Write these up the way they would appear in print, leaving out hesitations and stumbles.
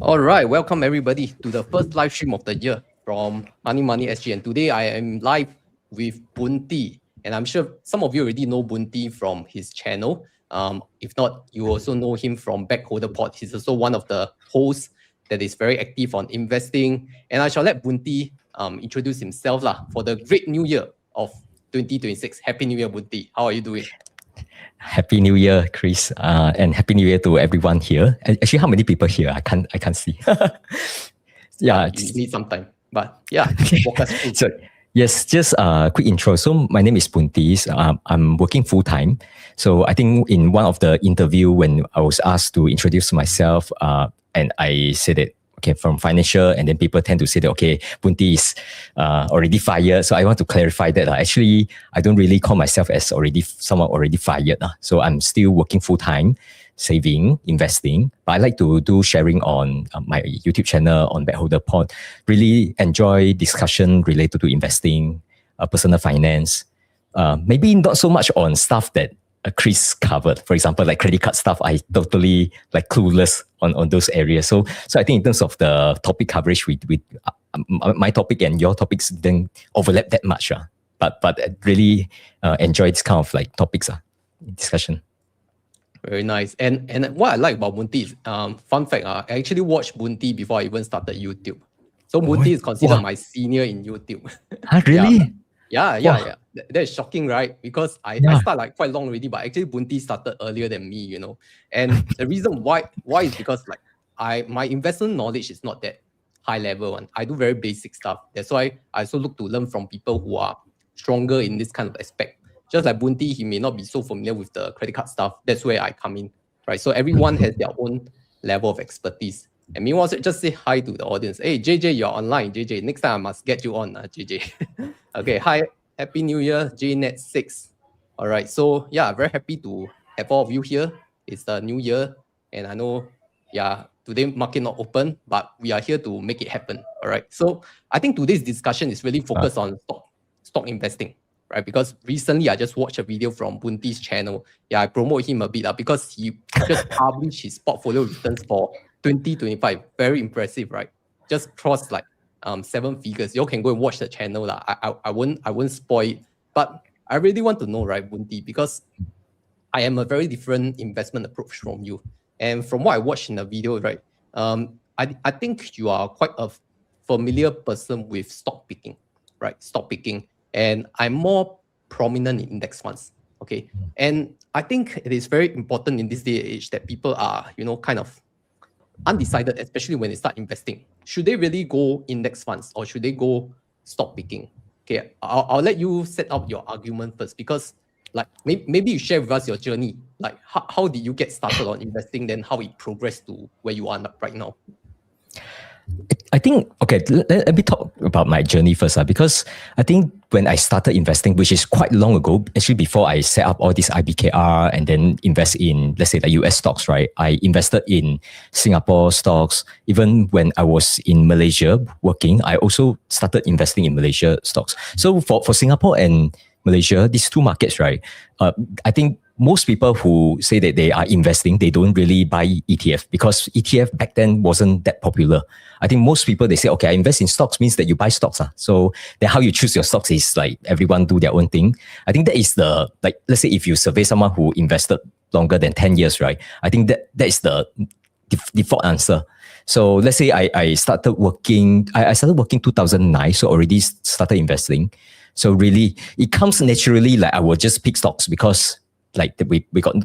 All right, welcome everybody to the first live stream of the year from Money SG. And today I am live with Boon, and I'm sure some of you already know Boon from his channel. If not, you also know him from Backholder Pod. He's also one of the hosts that is very active on investing. And I shall let Boon introduce himself for the great new year of 2026. Happy New Year, Boon. How are you doing? Happy New Year, Chris, and Happy New Year to everyone here. Actually, how many people here? I can't see. Yeah, you need some time, but yeah, walk us through. So yes, just a quick intro. So my name is Boon. I'm working full time. So I think in one of the interview when I was asked to introduce myself, and I said that okay, from financial, and then people tend to say that, okay, Boon is already fired. So I want to clarify that. Actually, I don't really call myself as someone already fired. So I'm still working full-time, saving, investing. But I like to do sharing on my YouTube channel, on Backholder Pod. Really enjoy discussion related to investing, personal finance. Maybe not so much on stuff that Chris covered. For example, like credit card stuff, I totally like clueless on those areas. So I think in terms of the topic coverage, with my topic and your topics didn't overlap that much. But I really enjoy this kind of like topics discussion. Very nice. And what I like about Boon is, fun fact, I actually watched Boon before I even started YouTube. So Boon is considered my senior in YouTube. Really? Yeah. That is shocking, right? Because I started like quite long already, but actually Boon started earlier than me, And the reason why is because like my investment knowledge is not that high level one. I do very basic stuff. That's why I also look to learn from people who are stronger in this kind of aspect. Just like Boon, he may not be so familiar with the credit card stuff. That's where I come in, right? So everyone has their own level of expertise. And meanwhile, just say hi to the audience. Hey, JJ, you're online. JJ, next time I must get you on, JJ. Okay, hi. Happy New Year, JNet6. All right, so yeah, very happy to have all of you here. It's the new year, and I know, today market not open, but we are here to make it happen. All right, so I think today's discussion is really focused on stock investing, right? Because recently I just watched a video from Boon channel. Yeah, I promote him a bit because he just published his portfolio returns for 2025. Very impressive, right? Just crossed like 7 figures. You all can go and watch the channel. I won't spoil it. But I really want to know, right, Boon, because I am a very different investment approach from you. And from what I watched in the video, right, I think you are quite a familiar person with stock picking, right? Stock picking. And I'm more prominent in index funds. Okay. And I think it is very important in this day and age that people are, kind of undecided, especially when they start investing. Should they really go index funds or should they go stock picking? Okay, I'll let you set up your argument first, because like maybe you share with us your journey. Like how did you get started on investing, then how it progressed to where you are right now? I think, okay, let me talk about my journey first, because I think when I started investing, which is quite long ago, actually before I set up all this IBKR and then invest in, let's say, the US stocks, right? I invested in Singapore stocks. Even when I was in Malaysia working, I also started investing in Malaysia stocks. So for Singapore and Malaysia, these two markets, right? I think most people who say that they are investing, they don't really buy ETF, because ETF back then wasn't that popular. I think most people, they say, okay, I invest in stocks means that you buy stocks. So then how you choose your stocks is like everyone do their own thing. I think that is let's say if you survey someone who invested longer than 10 years, right? I think that is the default answer. So let's say I started working, I started working 2009, so already started investing. So really, it comes naturally, like I will just pick stocks because like we got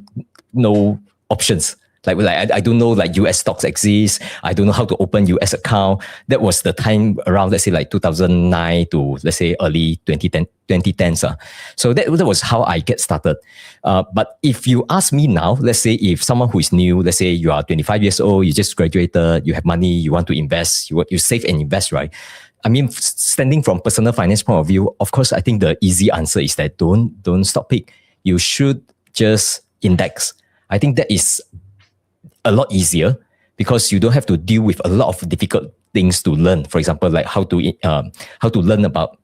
no options. Like I don't know like US stocks exist. I don't know how to open US account. That was the time around, let's say like 2009 to let's say early 2010s. So that was how I get started. But if you ask me now, let's say if someone who is new, let's say you are 25 years old, you just graduated, you have money, you want to invest, you save and invest, right? I mean, standing from personal finance point of view, of course, I think the easy answer is that don't stock pick. You should just index. I think that is a lot easier because you don't have to deal with a lot of difficult things to learn. For example, like how to learn about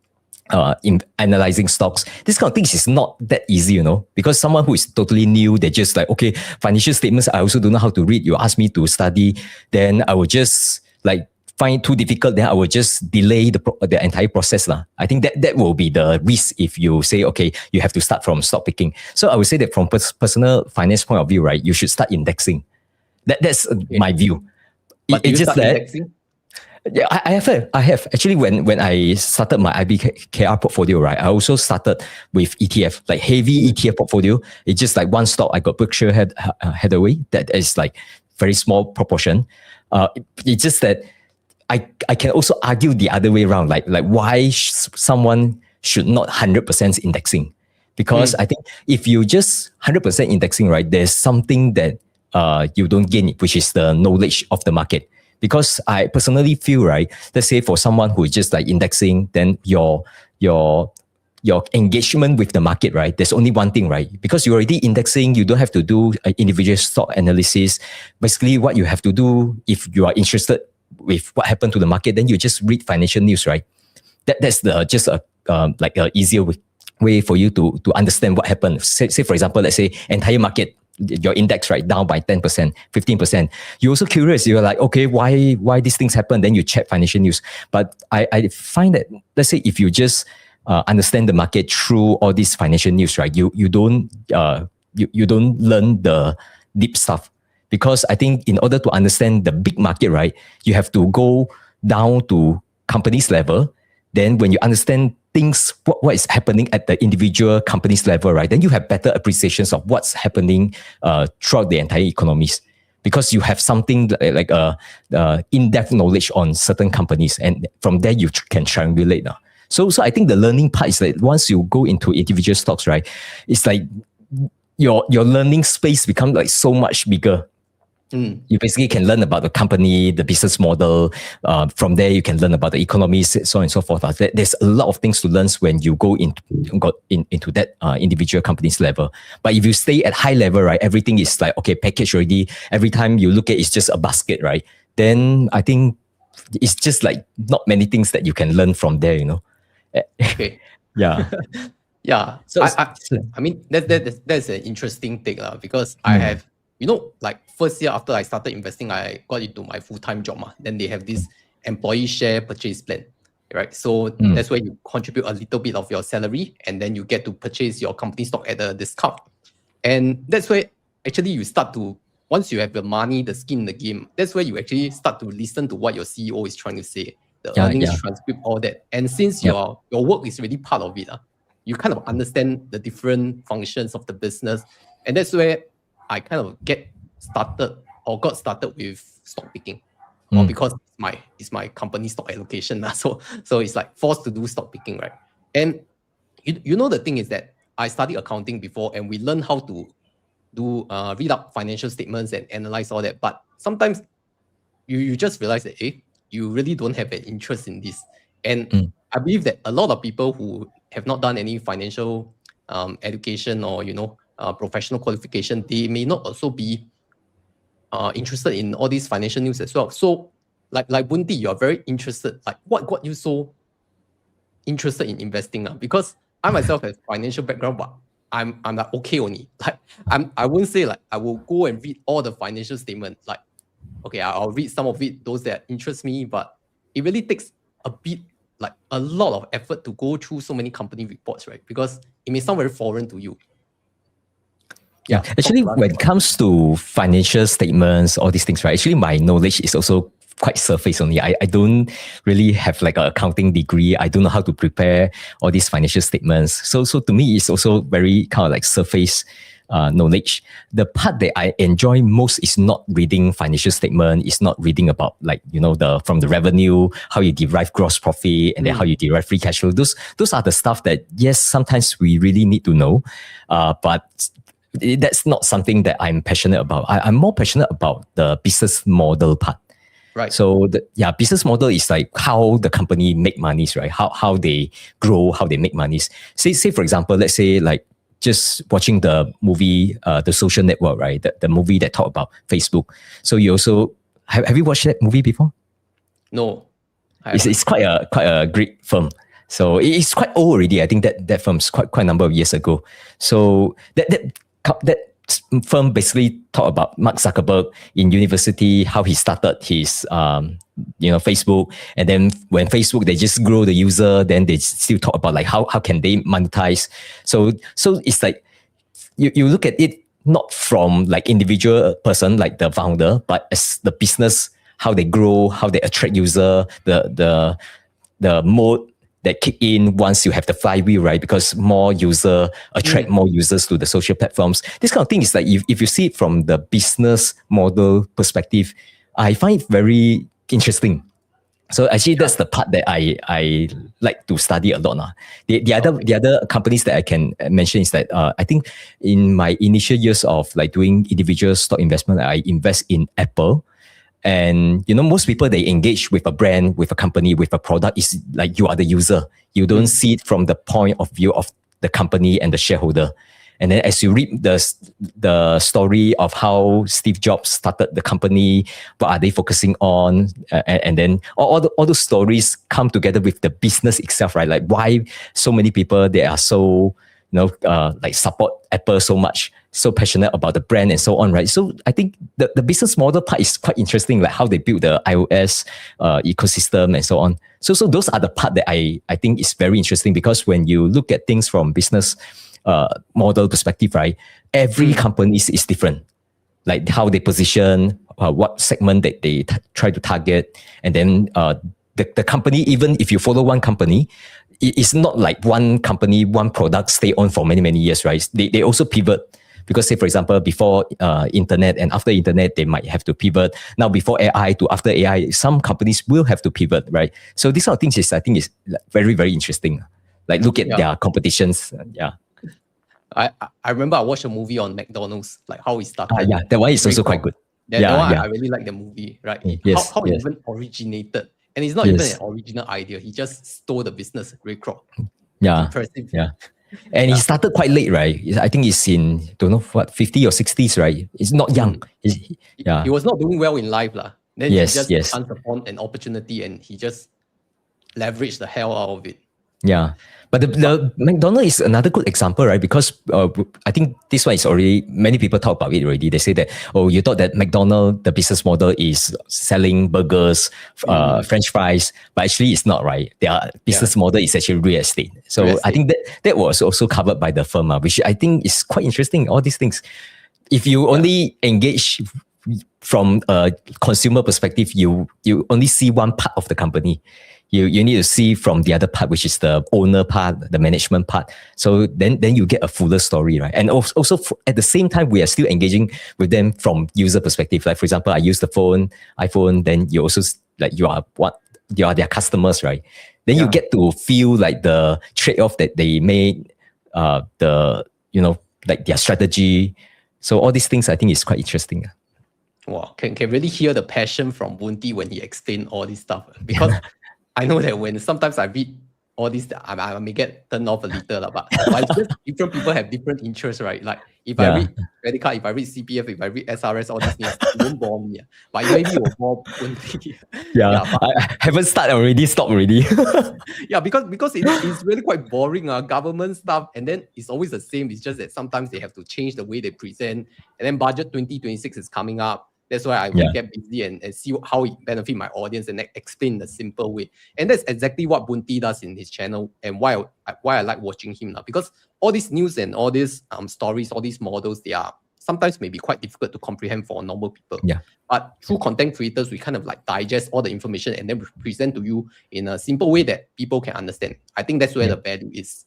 analyzing stocks. This kind of things is not that easy, because someone who is totally new, they're just like, okay, financial statements, I also don't know how to read. You ask me to study, then I will just like find it too difficult. Then I will just delay the entire process. I think that will be the risk if you say, okay, you have to start from stock picking. So I would say that from personal finance point of view, right, you should start indexing. That's my view. But It's just that indexing? Yeah, I have. Actually, when I started my IBKR portfolio, right, I also started with ETF, like heavy ETF portfolio. It's just like one stock. I got Berkshire Hathaway. That is like very small proportion. It's just that I can also argue the other way around, like why someone should not 100% indexing. Because I think if you just 100% indexing, right, there's something that you don't gain, which is the knowledge of the market. Because I personally feel, right, let's say for someone who is just like indexing, then your engagement with the market, right, there's only one thing, right? Because you're already indexing, you don't have to do individual stock analysis. Basically, what you have to do, if you are interested with what happened to the market, then you just read financial news, right? That's just a easier way for you to understand what happened. Say for example, let's say entire market, your index, right, down by 10%, 15%. You're also curious. You're like, okay, why these things happen? Then you check financial news. But I find that, let's say, if you just understand the market through all these financial news, right, you don't learn the deep stuff. Because I think in order to understand the big market, right, you have to go down to companies level. Then when you understand things, what is happening at the individual companies level, right, then you have better appreciations of what's happening throughout the entire economies. Because you have something like in-depth knowledge on certain companies, and from there you can triangulate. So I think the learning part is that once you go into individual stocks, right, it's like your learning space becomes like so much bigger. You basically can learn about the company, the business model. From there, you can learn about the economy, so on and so forth. There's a lot of things to learn when you go into that individual company's level. But if you stay at high level, right, everything is like, okay, packaged already. Every time you look at it's just a basket, right? Then I think it's just like not many things that you can learn from there, Okay. Yeah. Yeah. So I mean, that's an interesting thing, because I have, like first year after I started investing, I got into my full-time job. Then they have this employee share purchase plan, right? So that's where you contribute a little bit of your salary, and then you get to purchase your company stock at a discount. And that's where actually you start to, once you have the money, the skin in the game, that's where you actually start to listen to what your CEO is trying to say, the earnings transcript, all that. And since your work is really part of it, you kind of understand the different functions of the business. And that's where I kind of got started with stock picking, or because it's my company stock allocation. So it's like forced to do stock picking, right? And the thing is that I studied accounting before, and we learn how to do read up financial statements and analyze all that. But sometimes you just realize that you really don't have an interest in this. And I believe that a lot of people who have not done any financial education or professional qualification, they may not also be interested in all these financial news as well. So like Boon, you're very interested. Like what got you so interested in investing? Because I myself have financial background, but I'm like okay only. Like I wouldn't say like I will go and read all the financial statements. Like, okay, I'll read some of it, those that interest me, but it really takes a lot of effort to go through so many company reports, right? Because it may sound very foreign to you. Yeah, actually, when it comes to financial statements, all these things, right? Actually, my knowledge is also quite surface only. I don't really have like an accounting degree. I don't know how to prepare all these financial statements. So to me, it's also very kind of like surface knowledge. The part that I enjoy most is not reading financial statement. It's not reading about like, from the revenue, how you derive gross profit, and then how you derive free cash flow. Those are the stuff that, yes, sometimes we really need to know. But that's not something that I'm passionate about. I'm more passionate about the business model part. Right. So business model is like how the company make monies, right? How they grow, how they make monies. Say for example, let's say like just watching the movie, The Social Network, right? The movie that talk about Facebook. So you also have you watched that movie before? No. It's quite a great film. So it's quite old already. I think that firm's quite a number of years ago. So that firm basically talked about Mark Zuckerberg in university, how he started his Facebook, and then when Facebook they just grow the user, then they still talk about like how can they monetize. So it's like you look at it not from like individual person like the founder, but as the business, how they grow, how they attract user, the mode that kick in once you have the flywheel, right? Because more user attract more users to the social platforms. This kind of thing is like if you see it from the business model perspective, I find it very interesting. So actually, that's the part that I like to study a lot now. The other companies that I can mention is that I think in my initial years of like doing individual stock investment, I invest in Apple. And most people, they engage with a brand, with a company, with a product is like you are the user. You don't see it from the point of view of the company and the shareholder. And then as you read the story of how Steve Jobs started the company, what are they focusing on, and then all those stories come together with the business itself, right? Like why so many people, they are so like support Apple so much, so passionate about the brand and so on, right? So I think the business model part is quite interesting, like how they build the iOS ecosystem and so on. So those are the part that I think is very interesting, because when you look at things from business model perspective, right, every company is different, like how they position, what segment that they try to target, and then the company, even if you follow one company, it's not like one company, one product stay on for many years, right? They also pivot. Because say, for example, before internet and after internet, they might have to pivot. Now, before AI to after AI, some companies will have to pivot, right? So these sort of things I think is very, very interesting. Like look at their competitions. Yeah. I remember I watched a movie on McDonald's, like how it started. Yeah, that one is also quite good. I really like the movie, right? Yes, how it even originated. And it's not even an original idea. He just stole the business. Ray Kroc. Yeah. Impressive. Yeah. And he started quite late, right? I think he's in, don't know what, 50 or 60s, right? He's not young. He was not doing well in life. Then he just chanced upon an opportunity and he just leveraged the hell out of it. Yeah. But the McDonald's is another good example, right? Because I think this one is already, many people talk about it already. They say that, you thought that McDonald's, the business model is selling burgers, French fries, but actually it's not, right? Their business model is actually real estate. So I think that was also covered by the firm, which I think is quite interesting, all these things. If you only engage from a consumer perspective, you only see one part of the company. You need to see from the other part, which is the owner part, the management part. So then you get a fuller story, right? And also at the same time, we are still engaging with them from user perspective. Like for example, I use the iPhone. Then you also like you are their customers, right? Then you get to feel like the trade-off that they made, like their strategy. So all these things I think is quite interesting. Wow, can really hear the passion from Boon when he explained all this stuff, because I know that when sometimes I read all this, I may get turned off a little, but it's just different people have different interests, right? Like if I read credit card, if I read CPF, if I read SRS, all these things, it won't bore me. But maybe it will bore Boon. I haven't started already, stopped already. because it's really quite boring, government stuff, and then it's always the same. It's just that sometimes they have to change the way they present, and then budget 2026 is coming up. That's why I will get busy and see how it benefit my audience and explain the simple way. And that's exactly what Boon does in his channel, and why I like watching him now. Because all these news and all these stories, all these models, they are sometimes maybe quite difficult to comprehend for normal people. Yeah. But through content creators, we kind of like digest all the information and then present to you in a simple way that people can understand. I think that's where the value is.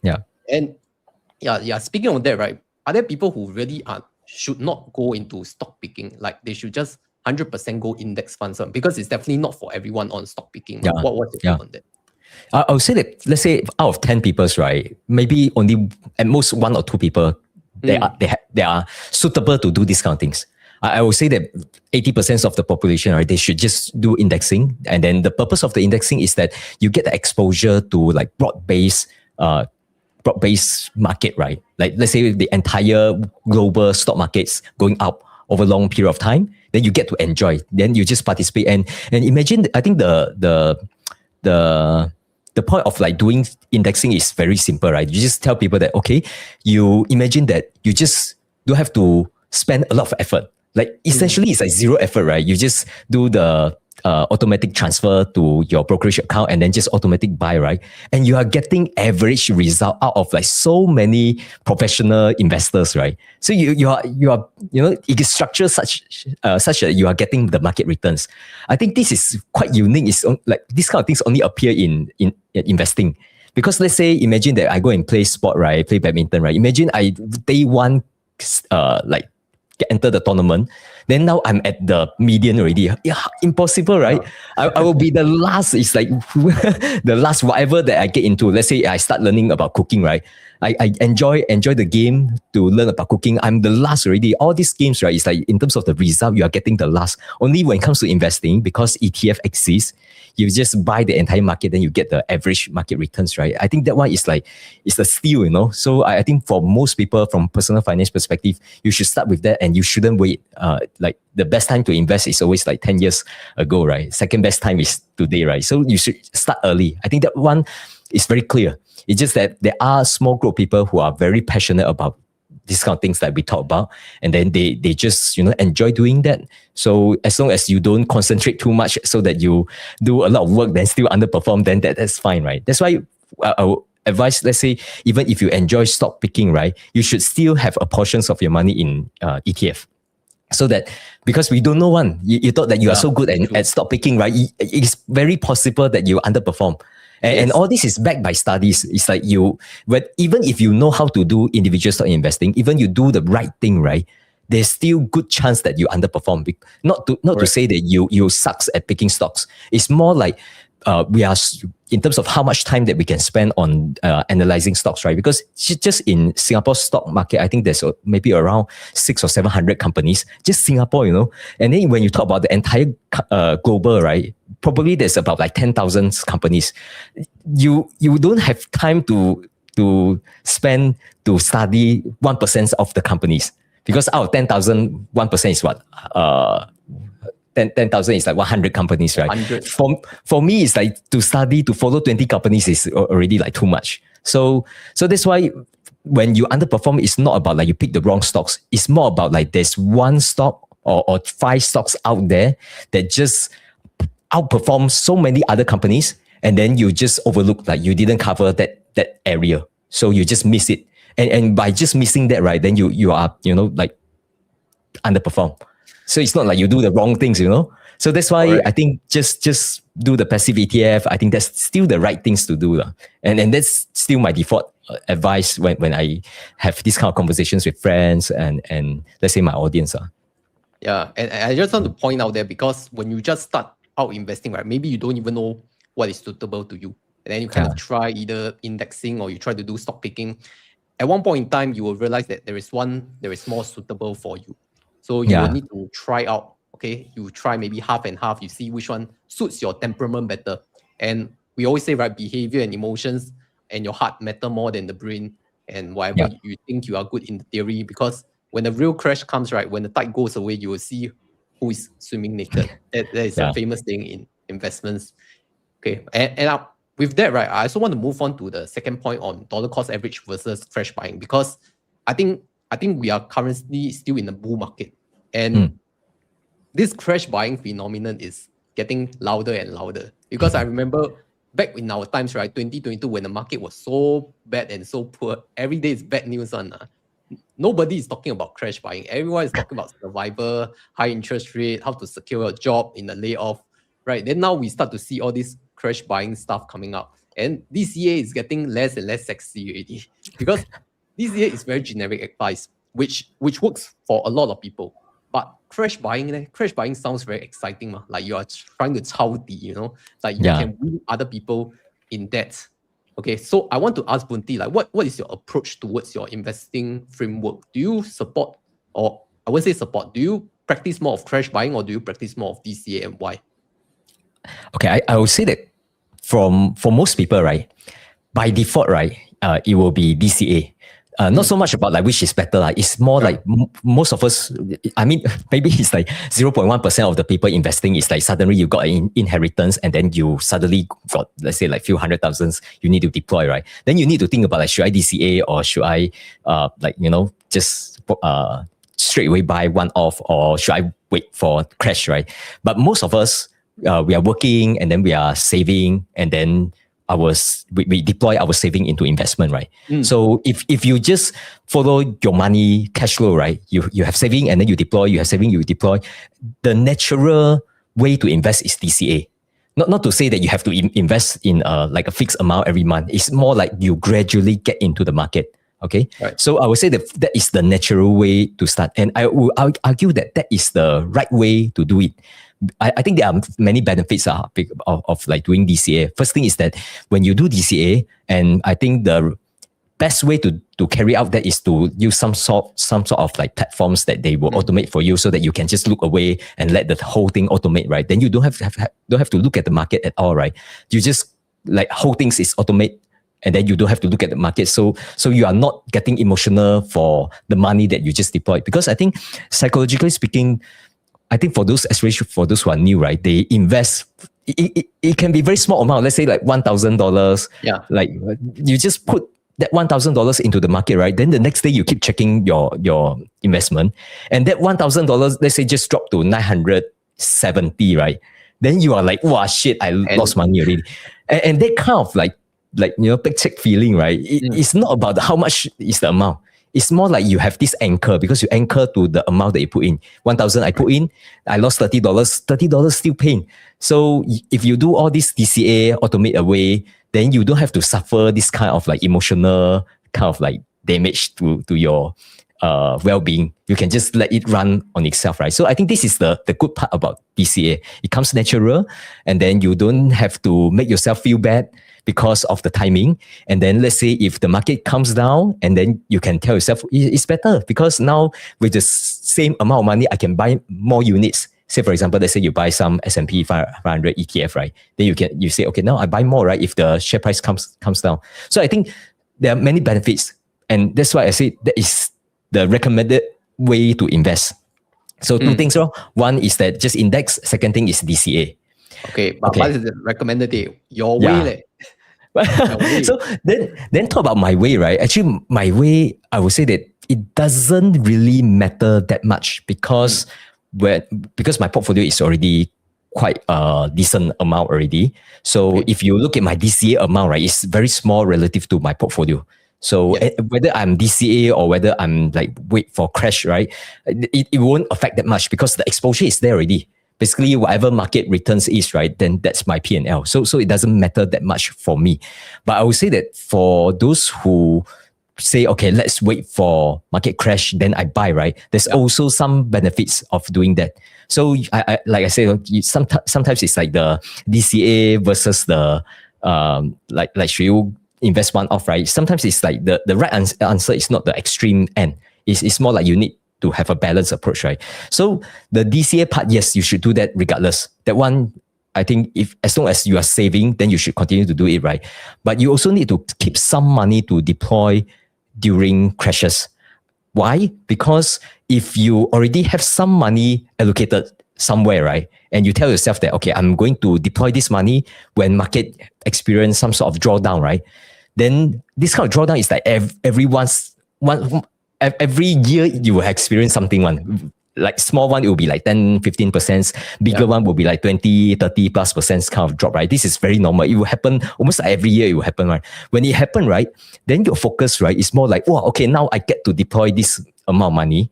Yeah. And speaking of that, right? Are there people who really should not go into stock picking? Like they should just 100% go index funds, because it's definitely not for everyone on stock picking. What's your take on that? I would say that, let's say out of 10 people, right, maybe only at most 1 or 2 people they are suitable to do these kind of things. I would say that 80% of the population, right, they should just do indexing. And then the purpose of the indexing is that you get the exposure to like broad-based market, right? Like let's say the entire global stock markets going up over a long period of time, then you get to enjoy. Then you just participate and imagine. I think the the point of like doing indexing is very simple, right? You just tell people that, okay, you imagine that you just don't have to spend a lot of effort. Like essentially it's like zero effort, right? You just do the automatic transfer to your brokerage account and then just automatic buy, right? And you are getting average result out of like so many professional investors, right? So you are it is structured such that you are getting the market returns. I think this is quite unique. It's like this kind of things only appear in investing. Because let's say, imagine that I go and play sport, right? Play badminton, right? Imagine I day one like enter the tournament, then now I'm at the median already. Yeah, impossible, right? I will be the last. It's like the last whatever that I get into. Let's say I start learning about cooking, right? I enjoy the game to learn about cooking. I'm the last already. All these games, right? It's like in terms of the result, you are getting the last. Only when it comes to investing, because ETF exists, you just buy the entire market, then you get the average market returns, right? I think that one is like, it's a steal, you know? So I think for most people from personal finance perspective, you should start with that and you shouldn't wait. Like the best time to invest is always like 10 years ago, right? Second best time is today, right? So you should start early. I think that one is very clear. It's just that there are a small group of people who are very passionate about these kind of things that we talk about, and then they just enjoy doing that. So as long as you don't concentrate too much so that you do a lot of work then still underperform, then that's fine, right? That's why I would advise, let's say, even if you enjoy stock picking, right, you should still have a portions of your money in ETF. So that, because we don't know one, you thought that you are so good at stock picking, right? It's very possible that you underperform. And all this is backed by studies. It's like but even if you know how to do individual stock investing, even you do the right thing, right, there's still good chance that you underperform. Not to say that you sucks at picking stocks. It's more like we are, in terms of how much time that we can spend on analyzing stocks, right? Because just in Singapore stock market, I think there's maybe around 600 or 700 companies, just Singapore, And then when you talk about the entire global, right, probably there's about like 10,000 companies. You don't have time to spend to study 1% of the companies, because out of 10,000, 1% is what? 10,000 is like 100 companies, right? 100. For me, it's like to follow 20 companies is already like too much. So that's why when you underperform, it's not about like you pick the wrong stocks. It's more about like there's one stock or 5 stocks out there that just outperform so many other companies, and then you just overlook, like you didn't cover that area. So you just miss it. And by just missing that, right, then you are, like underperform. So it's not like you do the wrong things, So that's why I think just do the passive ETF. I think that's still the right things to do. And that's still my default advice when I have these kind of conversations with friends and let's say my audience. Yeah, and I just want to point out there, because when you just start out investing, right, maybe you don't even know what is suitable to you. And then you kind of try either indexing or you try to do stock picking. At one point in time, you will realize that there is more suitable for you. So you will need to try out, okay? You try maybe half and half. You see which one suits your temperament better. And we always say, right, behavior and emotions and your heart matter more than the brain and whatever you think you are good in the theory. Because when the real crash comes, right, when the tide goes away, you will see who is swimming naked. That is a famous thing in investments. Okay, and with that, right, I also want to move on to the second point on dollar cost average versus crash buying, because I think we are currently still in a bull market, and this crash buying phenomenon is getting louder and louder. Because I remember back in our times, right, 2022, when the market was so bad and so poor, every day is bad news on. Nobody is talking about crash buying. Everyone is talking about survival, high interest rate, how to secure a job in a layoff, right? Then now we start to see all this crash buying stuff coming up, and this year is getting less and less sexy already, because this year is very generic advice, which works for a lot of people. But crash buying sounds very exciting, like you are trying to 抄底, like you can win other people in debt. Okay, so I want to ask Bunti, like what is your approach towards your investing framework? Do you support, or I wouldn't say support, do you practice more of crash buying, or do you practice more of DCA, and why? Okay, I would say that for most people, right, by default, right, it will be DCA. Not so much about like which is better. Like it's more like most of us, I mean, maybe it's like 0.1% of the people investing is like suddenly you got an inheritance and then you suddenly got, let's say like few hundred thousands you need to deploy, right? Then you need to think about like, should I DCA or should I just straight away buy one off, or should I wait for crash, right? But most of us, we are working and then we are saving, and then we deploy our saving into investment, right? So if you just follow your money cash flow, right? You have saving and then you deploy, you have saving, you deploy. The natural way to invest is DCA. Not to say that you have to invest in like a fixed amount every month. It's more like you gradually get into the market. Okay. Right. So I would say that is the natural way to start. And I would argue that is the right way to do it. I think there are many benefits of like doing DCA. First thing is that when you do DCA, and I think the best way to carry out that is to use some sort of like platforms that they will automate for you, so that you can just look away and let the whole thing automate, right? Then you don't have to look at the market at all, right? You just like whole things is automate, and then you don't have to look at the market. So you are not getting emotional for the money that you just deployed. Because I think psychologically speaking, I think especially for those who are new, right? They invest, it can be very small amount. Let's say like $1,000. Yeah. Like you just put that $1,000 into the market, right? Then the next day you keep checking your investment, and that $1,000, let's say, just dropped to 970, right? Then you are like, wow, shit, I lost money already. And that kind of like paycheck feeling, right? It's not about how much is the amount. It's more like you have this anchor, because you anchor to the amount that you put in. 1,000 I put in, I lost $30. $30 still pain. So if you do all this DCA, automate away, then you don't have to suffer this kind of like emotional kind of like damage to your well-being. You can just let it run on itself, right? So I think this is the good part about DCA. It comes natural, and then you don't have to make yourself feel bad because of the timing. And then let's say if the market comes down, and then you can tell yourself it's better, because now with the same amount of money, I can buy more units. Say for example, let's say you buy some S&P 500 ETF, right? Then you say, okay, now I buy more, right? If the share price comes down. So I think there are many benefits, and that's why I say that is the recommended way to invest. So two things, right? One is that just index. Second thing is DCA. Okay, but what is the recommended way? Your way, So then talk about my way, right? Actually, my way, I would say that it doesn't really matter that much, because my portfolio is already quite a decent amount already. So if you look at my DCA amount, right, it's very small relative to my portfolio. So whether I'm DCA or whether I'm like wait for crash, right, it won't affect that much, because the exposure is there already. Basically, whatever market returns is, right, then that's my P&L. So it doesn't matter that much for me. But I would say that for those who say, okay, let's wait for market crash, then I buy, right? There's also some benefits of doing that. So I like I said, sometimes it's like the DCA versus the like should you invest one off, right? Sometimes it's like the right answer is not the extreme end. It's more like you need to have a balanced approach, right? So the DCA part, yes, you should do that regardless. That one, I think as long as you are saving, then you should continue to do it, right? But you also need to keep some money to deploy during crashes. Why? Because if you already have some money allocated somewhere, right, and you tell yourself that, okay, I'm going to deploy this money when market experience some sort of drawdown, right? Then this kind of drawdown is like every year you will experience something. Like small one, it will be like 10-15%. Bigger one will be like 20-30+% kind of drop, right? This is very normal. It will happen almost every year. It will happen, right? When it happen, right, then your focus, right, is more like, wow, okay, now I get to deploy this amount of money.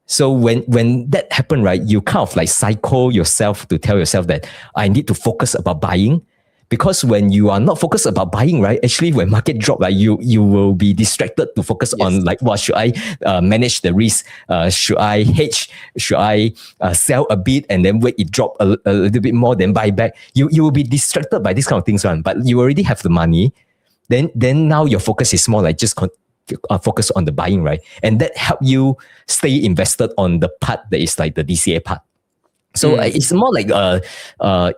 So when that happen, right, you kind of like cycle yourself to tell yourself that I need to focus about buying. Because when you are not focused about buying, right, actually when market drop, like you will be distracted to focus on like, what should I manage the risk? Should I hedge? Should I sell a bit and then wait it drop a little bit more, then buy back? You will be distracted by these kind of things, right? But you already have the money. Then now your focus is more like just focus on the buying, right? And that help you stay invested on the part that is like the DCA part. So it's more like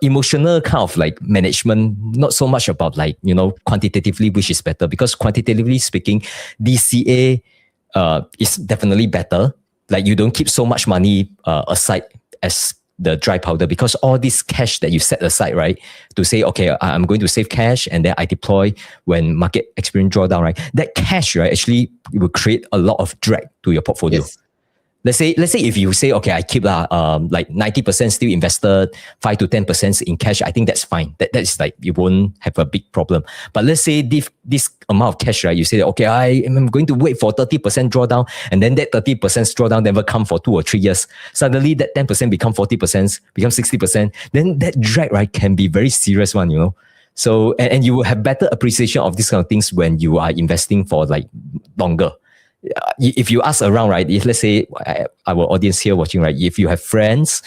emotional kind of like management, not so much about like, quantitatively which is better, because quantitatively speaking, DCA is definitely better. Like you don't keep so much money aside as the dry powder, because all this cash that you set aside, right, to say, okay, I'm going to save cash and then I deploy when market experience drawdown, right? That cash, right, actually will create a lot of drag to your portfolio. Yes. Let's say if you say, okay, I keep like 90% still invested, 5 to 10% in cash, I think that's fine. That is like, you won't have a big problem. But let's say this amount of cash, right, you say, okay, I am going to wait for 30% drawdown, and then that 30% drawdown never come for 2 or 3 years. Suddenly that 10% become 40%, become 60%. Then that drag, right, can be very serious one, So, and you will have better appreciation of these kind of things when you are investing for like longer. If you ask around, right, if let's say our audience here watching, right, if you have friends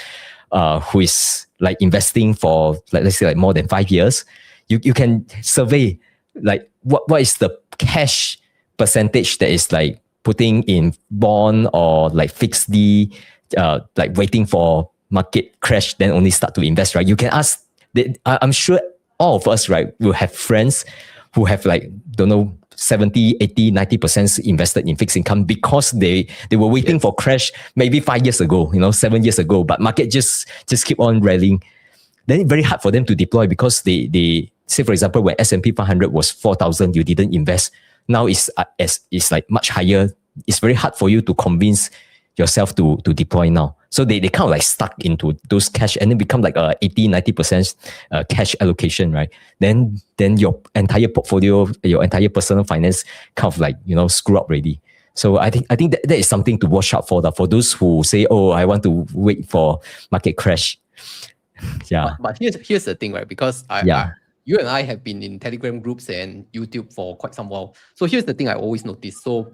who is like investing for like, let's say like more than 5 years, you can survey like what is the cash percentage that is like putting in bond or like fixed D, like waiting for market crash then only start to invest, right? You can ask, I'm sure all of us, right, will have friends who have like, don't know, 70, 80, 90% invested in fixed income because they were waiting for crash maybe 5 years ago, 7 years ago, but market just keep on rallying. Then it's very hard for them to deploy because they say, for example, when S&P 500 was 4,000, you didn't invest. Now it's like much higher. It's very hard for you to convince yourself to deploy now. So they kind of like stuck into those cash and then become like 80, 90% cash allocation, right? Then your entire portfolio, your entire personal finance kind of like, screw up already. So I think that is something to watch out for those who say, oh, I want to wait for market crash. Yeah. But here's the thing, right? Because you and I have been in Telegram groups and YouTube for quite some while. So here's the thing I always notice. So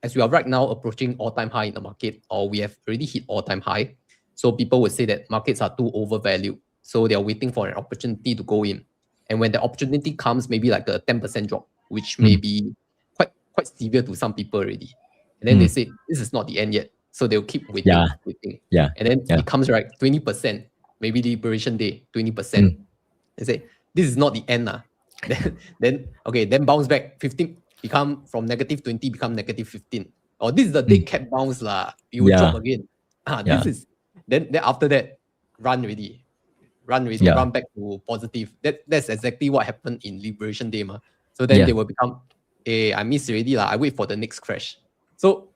as we are right now approaching all-time high in the market, or we have already hit all-time high, so people would say that markets are too overvalued. So they are waiting for an opportunity to go in. And when the opportunity comes, maybe like a 10% drop, which may be quite severe to some people already. And then they say, this is not the end yet. So they'll keep waiting. Yeah. And then it comes right, 20%, maybe Liberation Day, 20%. They say, this is not the end. Then bounce back, 15, become from negative 20, become negative 15. Or this is the dead cat bounce lah. You will drop again. This is then after that, run back to positive. That's exactly what happened in Liberation Day. So then they will become, I missed already lah. I wait for the next crash. So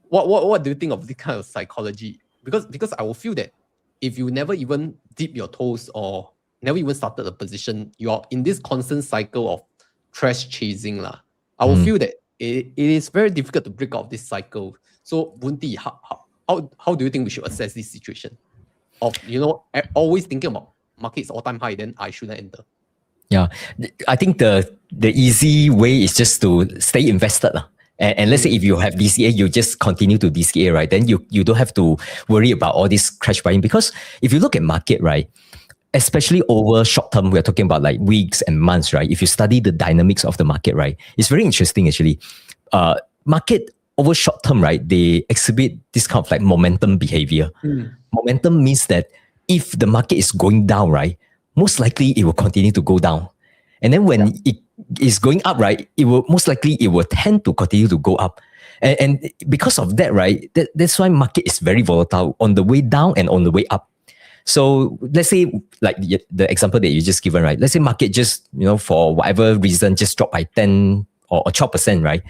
what do you think of this kind of psychology? Because I will feel that if you never even dip your toes or never even started a position, you're in this constant cycle of crash chasing lah. I will feel that it is very difficult to break out of this cycle. So Boon, how do you think we should assess this situation of always thinking about markets all-time high, then I shouldn't enter? Yeah, I think the easy way is just to stay invested. And let's say if you have DCA, you just continue to DCA, right? Then you don't have to worry about all this crash buying, because if you look at market, right, especially over short term, we're talking about like weeks and months, right? If you study the dynamics of the market, right, it's very interesting actually. Market over short term, right, they exhibit this kind of like momentum behavior. Momentum means that if the market is going down, right, most likely it will continue to go down. And then when it is going up, right, it will tend to continue to go up. And because of that, right, that's why market is very volatile on the way down and on the way up. So let's say like the example that you just given, right? Let's say market just, for whatever reason, just dropped by 10 or 12%, right?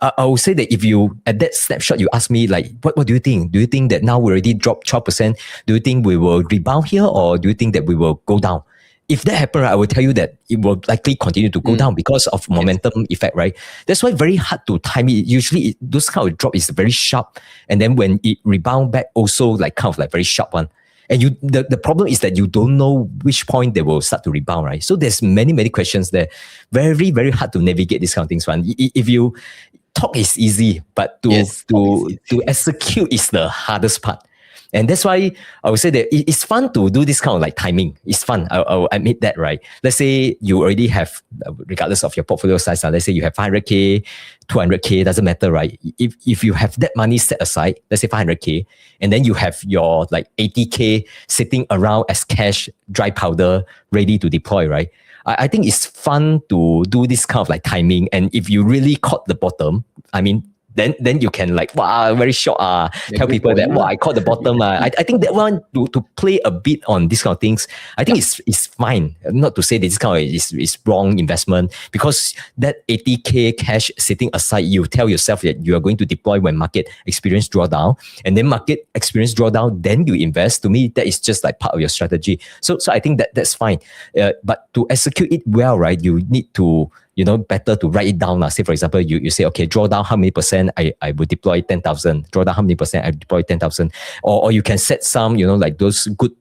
I would say that if you, at that snapshot, you ask me like, what do you think? Do you think that now we already dropped 12%? Do you think we will rebound here, or do you think that we will go down? If that happens, right, I will tell you that it will likely continue to go down because of momentum effect, right? That's why very hard to time it. Usually those kind of drop is very sharp. And then when it rebound back, also like kind of like very sharp one. And the problem is that you don't know which point they will start to rebound, right? So there's many questions there. Very, very hard to navigate these kind of things, man. If you talk is easy, but to execute is the hardest part. And that's why I would say that it's fun to do this kind of like timing. It's fun. I'll admit that, right? Let's say you already have, regardless of your portfolio size, let's say you have 500K, 200K, doesn't matter, right? If you have that money set aside, let's say 500K, and then you have your like 80K sitting around as cash, dry powder, ready to deploy, right? I think it's fun to do this kind of like timing. And if you really caught the bottom, I mean, then you can like, wow, very short, tell people that, wow, I caught the bottom. I think that one to play a bit on these kind of things, I think it's fine. Not to say that this kind of is wrong investment, because that 80K cash sitting aside, you tell yourself that you are going to deploy when market experience drawdown, and then market experience drawdown, then you invest. To me, that is just like part of your strategy. So I think that's fine. But to execute it well, right, you need to, better to write it down. Say, for example, you say, okay, draw down how many percent I would deploy 10,000, draw down how many percent I deploy 10,000. Or you can set some, like those good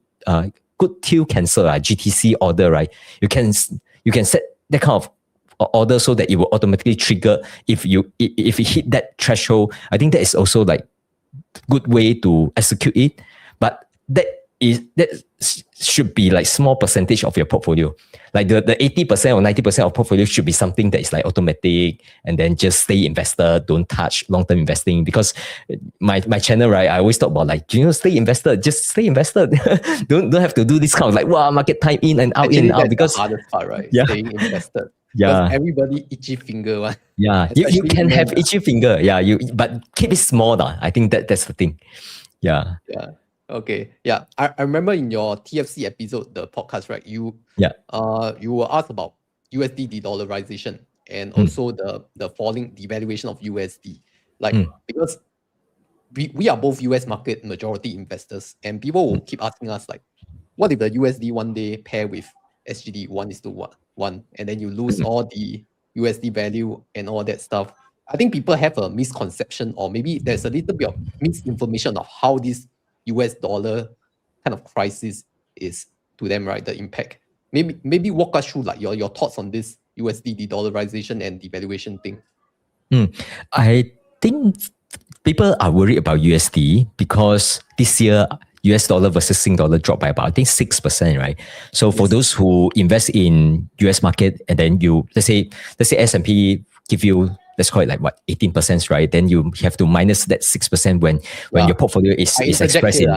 till cancel, GTC order, right? You can set that kind of order so that it will automatically trigger if it hit that threshold. I think that is also like good way to execute it. But that should be like small percentage of your portfolio. Like the 80% or 90% of portfolio should be something that is like automatic, and then just stay invested, don't touch long-term investing. Because my channel, right, I always talk about like, stay invested, just stay invested. don't have to do this kind of like, wow, market time in and out, Actually, in and out. Because the hardest part, right? Yeah. Staying invested. Yeah. Because everybody itchy finger one. Yeah, you can have itchy finger. Yeah, but keep it small. I think that's the thing. Yeah. Yeah. Okay. Yeah. I remember in your TFC episode, the podcast, right? You were asked about USD de-dollarization and also the falling devaluation of USD. Like because we are both US market majority investors, and people will keep asking us like, what if the USD one day pair with SGD 1:1, and then you lose all the USD value and all that stuff? I think people have a misconception, or maybe there's a little bit of misinformation of how this US dollar kind of crisis is to them, right? The impact. Maybe walk us through like your thoughts on this USD de-dollarization and devaluation thing. I think people are worried about USD because this year US dollar versus Sing dollar dropped by about, I think, 6%, right? So for those who invest in US market, and then let's say S&P give you, let's call it like what, 18%, right? Then you have to minus that 6% when your portfolio is expressing.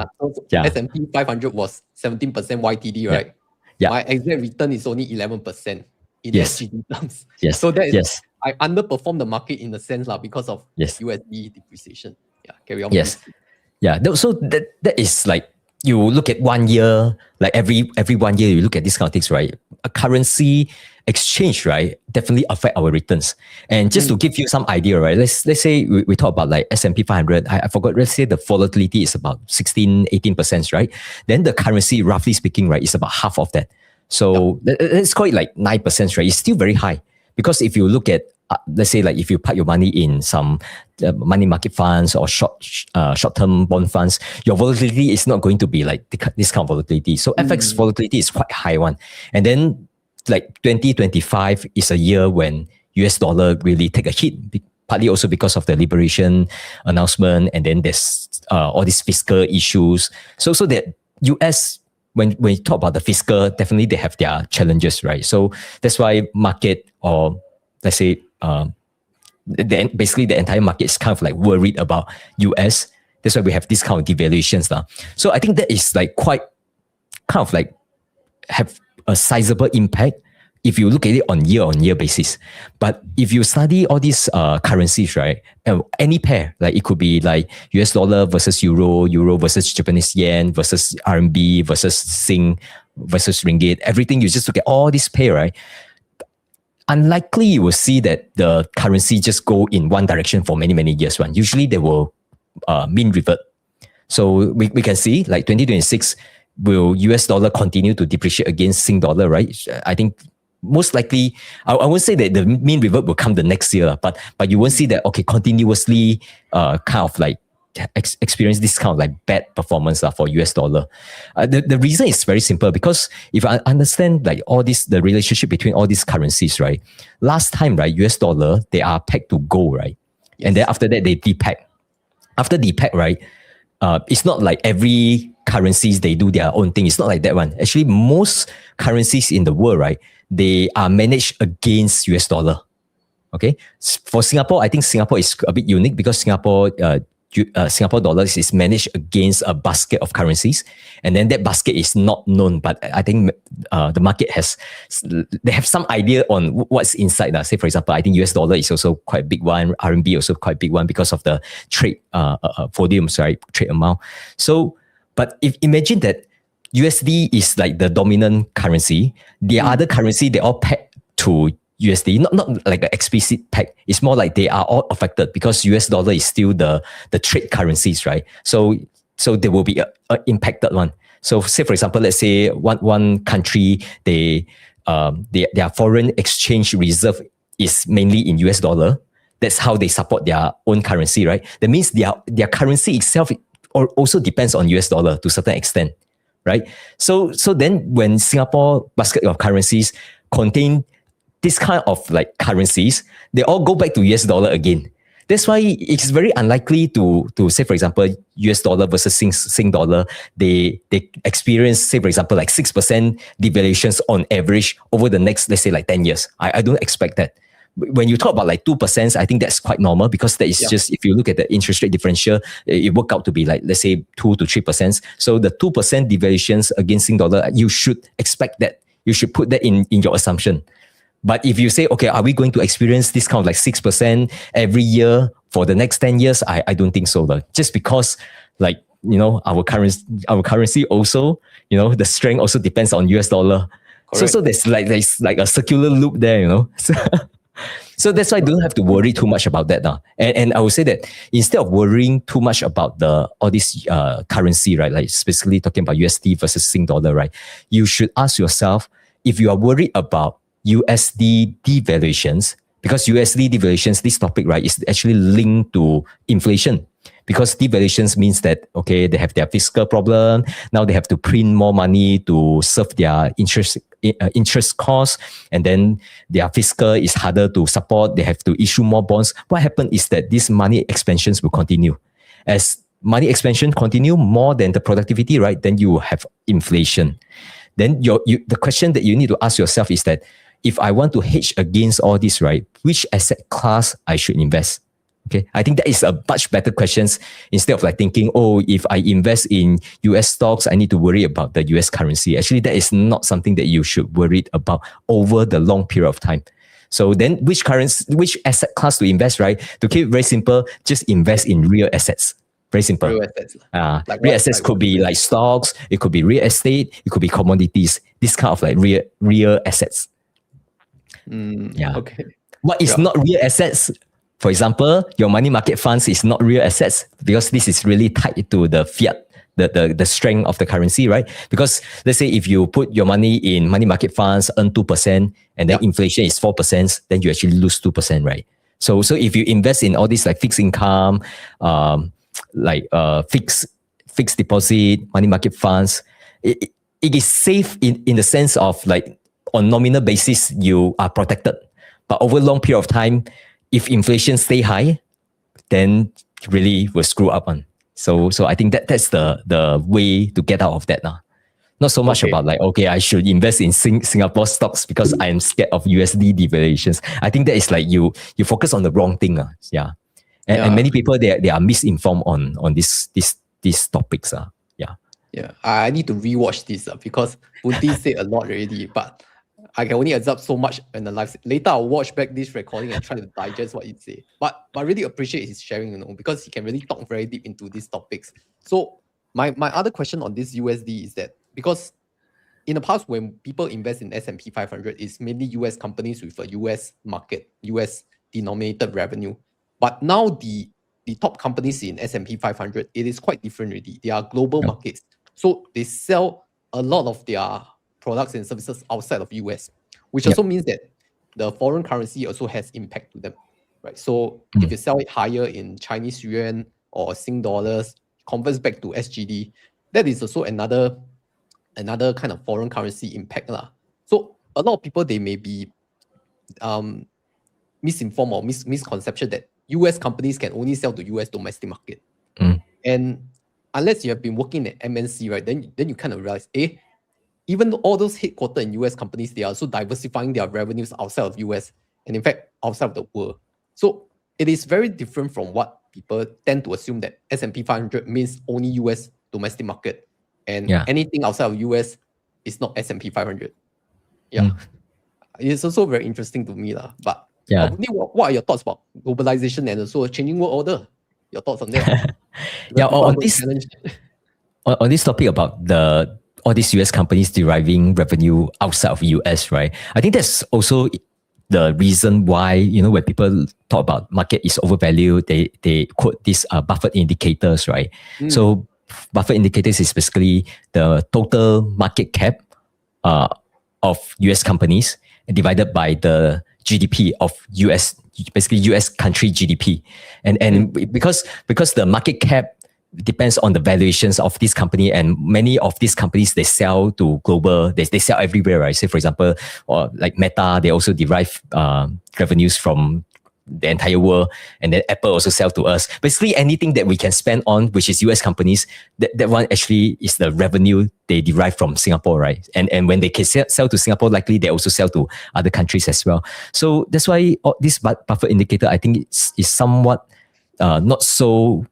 S&P 500 was 17% YTD, right? Yeah. My exact return is only 11% in SGD terms. Yes. So that is, I underperform the market in a sense because of USD depreciation. Yeah, carry on. Yes. Please. Yeah. So that is like, you look at 1 year, like every 1 year you look at these kind of things, right? A currency exchange, right, definitely affect our returns. And just to give you some idea, right, let's say we talk about like S&P 500, I forgot, let's say the volatility is about 16-18%, right? Then the currency, roughly speaking, right, is about half of that. So let's call it like 9%, right? It's still very high. Because if you look at, let's say like if you park your money in some money market funds or short-term bond funds, your volatility is not going to be like this kind of volatility. So FX volatility is quite high one. And then like 2025 is a year when US dollar really take a hit, partly also because of the liberation announcement, and then there's all these fiscal issues. So that US, when you talk about the fiscal, definitely they have their challenges, right? So that's why market, or let's say basically the entire market is kind of like worried about US. That's why we have this kind of devaluations now. So I think that is like quite kind of like have a sizable impact if you look at it on year basis. But if you study all these currencies, right, any pair, like it could be like US dollar versus euro versus Japanese yen versus RMB versus Sing versus ringgit, everything, you just look at all these pair, right? Unlikely you will see that the currency just go in one direction for many years. Usually they will mean revert. So we can see like 2026, will US dollar continue to depreciate against Sing dollar, right? I think most likely, I won't say that the mean revert will come the next year, but you won't see that, okay, continuously kind of like experience this kind of like bad performance for US dollar. The reason is very simple, because if I understand like all this, the relationship between all these currencies, right? Last time, right, US dollar, they are pegged to gold, right? Yes. And then after that, they depeg. After depeg, right, it's not like every currencies they do their own thing. It's not like that one. Actually, most currencies in the world, right, they are managed against US dollar. Okay, for Singapore, I think Singapore is a bit unique because Singapore dollars is managed against a basket of currencies, and then that basket is not known. But I think the market they have some idea on what's inside. Say for example, I think US dollar is also quite a big one. RMB also quite a big one because of the trade volumes, right? Trade amount. So, but if imagine that USD is like the dominant currency, the other currency they all peg to USD, not like an explicit peg. It's more like they are all affected because US dollar is still the trade currencies, right? So there will be a impacted one. So say for example, let's say one country their foreign exchange reserve is mainly in US dollar. That's how they support their own currency, right? That means their currency itself also depends on US dollar to a certain extent, right? So then when Singapore basket of currencies contain this kind of like currencies, they all go back to US dollar again. That's why it's very unlikely to say, for example, US dollar versus Sing dollar, they experience, say, for example, like 6% devaluations on average over the next, let's say, like 10 years. I don't expect that. When you talk about like 2%, I think that's quite normal because that is just, if you look at the interest rate differential, it work out to be like, let's say 2 to 3%. So the 2% devaluations against Sing dollar, you should expect that. You should put that in your assumption. But if you say, okay, are we going to experience this kind of like 6% every year for the next 10 years? I don't think so. Just because like, our currency also, the strength also depends on US dollar. So there's like a circular loop there, So that's why I don't have to worry too much about that now. And I would say that instead of worrying too much about all this currency, right, like specifically talking about USD versus Sing dollar, right, you should ask yourself if you are worried about USD devaluations, because USD devaluations, this topic, right, is actually linked to inflation. Because devaluations means that, okay, they have their fiscal problem. Now they have to print more money to serve their interest costs. And then their fiscal is harder to support. They have to issue more bonds. What happens is that these money expansions will continue. As money expansion continue more than the productivity, right, then you will have inflation. Then the question that you need to ask yourself is that, if I want to hedge against all this, right, which asset class I should invest? Okay, I think that is a much better question instead of like thinking, oh, if I invest in US stocks, I need to worry about the US currency. Actually, that is not something that you should worry about over the long period of time. So then which asset class to invest, right? To keep it very simple, just invest in real assets. Very simple. Real assets. Real assets could be like stocks, it could be real estate, it could be commodities. This kind of like real assets. Okay. What is not real assets? For example, your money market funds is not real assets because this is really tied to the fiat, the strength of the currency, right? Because let's say if you put your money in money market funds, earn 2%, and then inflation is 4%, then you actually lose 2%, right? So if you invest in all these like fixed income, fixed deposit, money market funds, it is safe in the sense of like, on nominal basis, you are protected. But over a long period of time, if inflation stay high, then really will screw up on. So I think that's the way to get out of that now. Not so much about like, okay, I should invest in Singapore stocks because I am scared of USD devaluations. I think that is like you focus on the wrong thing. And many people they are misinformed on these topics. Yeah, I need to rewatch this because Boon said a lot already, but I can only absorb so much in the live. Later, I'll watch back this recording and try to digest what he said. But I really appreciate his sharing, because he can really talk very deep into these topics. So my other question on this USD is that, because in the past, when people invest in S&P 500, it's mainly US companies with a US market, US denominated revenue. But now the top companies in S&P 500, it is quite different already. They are global markets. So they sell a lot of their products and services outside of US, which also means that the foreign currency also has impact to them, right? So if you sell it higher in Chinese yuan or Sing dollars, converts back to SGD, that is also another kind of foreign currency impact. So a lot of people, they may be misinformed or misconception that US companies can only sell to US domestic market. And unless you have been working at MNC, right? Then you kind of realize, even though all those headquartered in US companies, they are also diversifying their revenues outside of US and in fact outside of the world. So it is very different from what people tend to assume, that S&P 500 means only US domestic market, and anything outside of US is not S&P 500. Yeah. It's also very interesting to me. But what are your thoughts about globalization and also a changing world order? Your thoughts on that? On this topic about all these US companies deriving revenue outside of US, right? I think that's also the reason why, when people talk about market is overvalued, they quote these Buffett indicators, right? So Buffett indicators is basically the total market cap of US companies divided by the GDP of US, basically US country GDP. And because the market cap depends on the valuations of this company, and many of these companies, they sell to global, they sell everywhere, right? Say for example, or like Meta, they also derive revenues from the entire world, and then Apple also sell to us. Basically anything that we can spend on, which is US companies, that one actually is the revenue they derive from Singapore, right? And when they can sell to Singapore, likely they also sell to other countries as well. So that's why this Buffett indicator, I think is somewhat not so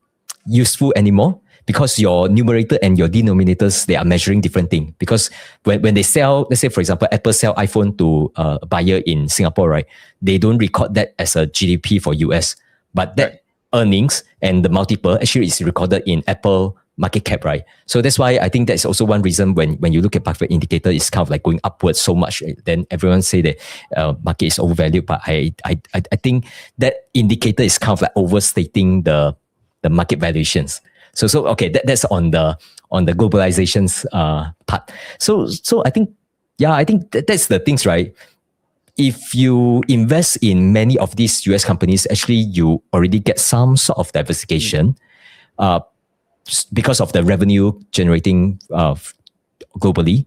useful anymore, because your numerator and your denominators, they are measuring different things. Because when they sell, let's say for example, Apple sell iPhone to a buyer in Singapore, right? They don't record that as a GDP for US, but that earnings and the multiple actually is recorded in Apple market cap, right? So that's why I think that's also one reason when you look at Buffett indicator, it's kind of like going upwards so much. Then everyone say that market is overvalued, but I think that indicator is kind of like overstating the market valuations. So okay, that's on the globalizations part. So I think that's the things, right? If you invest in many of these US companies, actually you already get some sort of diversification because of the revenue generating globally.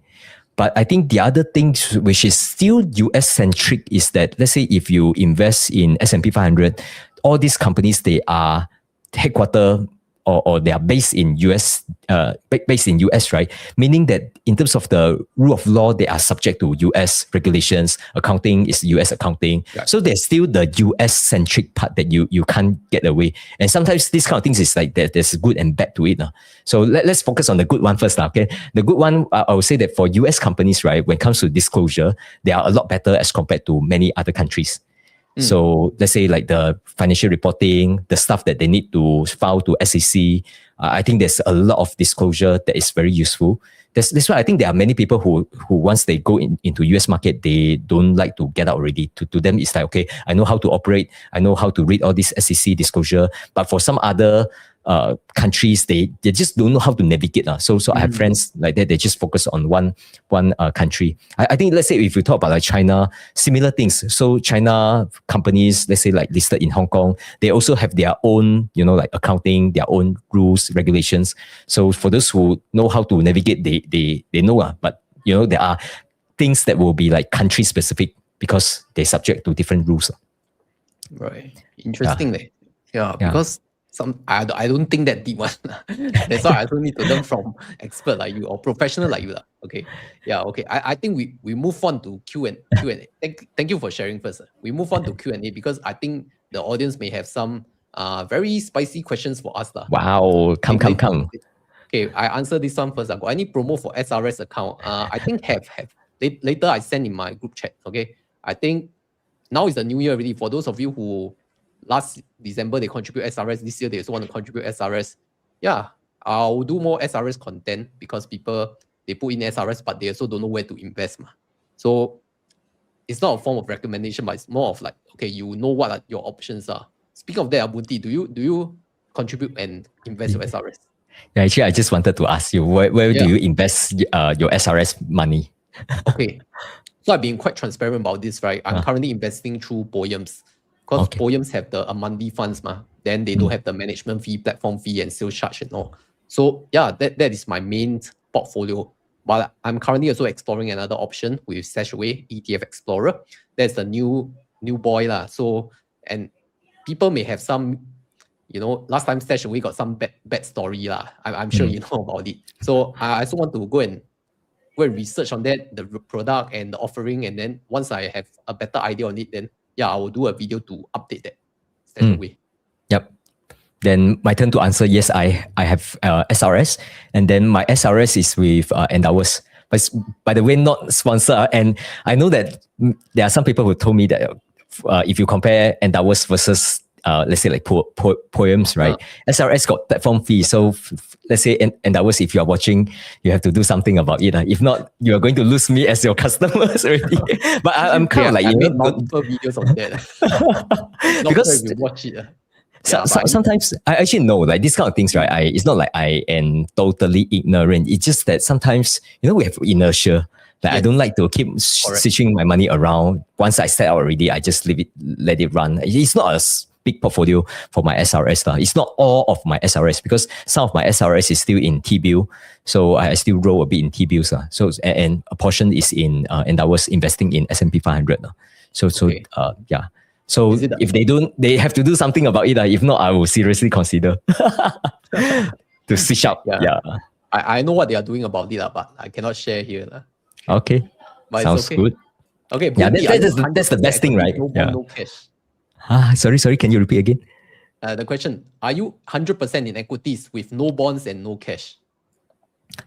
But I think the other thing which is still US centric is that, let's say if you invest in S&P 500, all these companies, they are headquartered or they are based in US, right? Meaning that in terms of the rule of law, they are subject to US regulations. Accounting is US accounting. Right. So there's still the US centric part that you can't get away. And sometimes these kind of things is like there's good and bad to it. So let's focus on the good one first. Okay, the good one, I would say that for US companies, right, when it comes to disclosure, they are a lot better as compared to many other countries. So let's say like the financial reporting, the stuff that they need to file to SEC, I think there's a lot of disclosure that is very useful. That's why I think there are many people who once they go into US market, they don't like to get out already. To them, it's like, okay, I know how to operate. I know how to read all this SEC disclosure. But for some other countries, they just don't know how to navigate. So I have friends like that, they just focus on one country. I think, let's say if we talk about like China, similar things. So China companies, let's say like listed in Hong Kong, they also have their own, like accounting, their own rules, regulations. So for those who know how to navigate, they know. But there are things that will be like country specific because they're subject to different rules. Right. Interesting. Yeah, because I don't think that deep one. That's why I don't need to learn from expert like you or professional like you. Okay. Yeah, okay. I think we move on to Q&A. Thank you for sharing first. We move on to Q&A because I think the audience may have some very spicy questions for us. Wow, come. Okay, I answer this one first. Got any promo for SRS account? I think have. Later I send in my group chat. Okay. I think now is the new year already. For those of you who last December they contribute SRS, this year they also want to contribute SRS. Yeah, I'll do more SRS content because people, they put in SRS, but they also don't know where to invest. So it's not a form of recommendation, but it's more of like, okay, you know what your options are. Speaking of that, Bunti, do you contribute and invest your SRS? Yeah, actually, I just wanted to ask you, where do you invest your SRS money? Okay, so I've been quite transparent about this, right? I'm currently investing through Poems. Because Poems have the monthly funds, then they don't have the management fee, platform fee, and sales charge and all. So yeah, that is my main portfolio. But I'm currently also exploring another option with Stashaway ETF Explorer. That's the new boy. So, and people may have some last time StashAway got some bad story lah. I'm sure you know about it. So I also want to go and research on that, the product and the offering, and then once I have a better idea on it, then I will do a video to update that StashAway. Yep. Then my turn to answer. Yes, I have SRS, and then my SRS is with Endowus. But by the way, not sponsor. And I know that there are some people who told me that if you compare Endowus versus let's say like poems, right? SRS got platform fee. So let's say Endowus, if you are watching, you have to do something about it. If not, you are going to lose me as your customers already. But I'm kind of like, I made multiple videos on that. Because sure if you watch it. Sometimes I actually know like these kind of things, right? It's not like I am totally ignorant. It's just that sometimes, we have inertia. Like I don't like to keep switching my money around. Once I set out already, I just let it run. It's not a big portfolio for my SRS. It's not all of my SRS because some of my SRS is still in T-bill. So I still roll a bit in T-bills. So, and a portion is in, and I was investing in S&P 500. So yeah. So if they don't, they have to do something about it. If not, I will seriously consider to switch out. Yeah. I know what they are doing about it, but I cannot share here. Okay. But sounds good. Okay. Yeah, that's the best thing, right? No cash. Sorry. Can you repeat again? The question, are you 100% in equities with no bonds and no cash?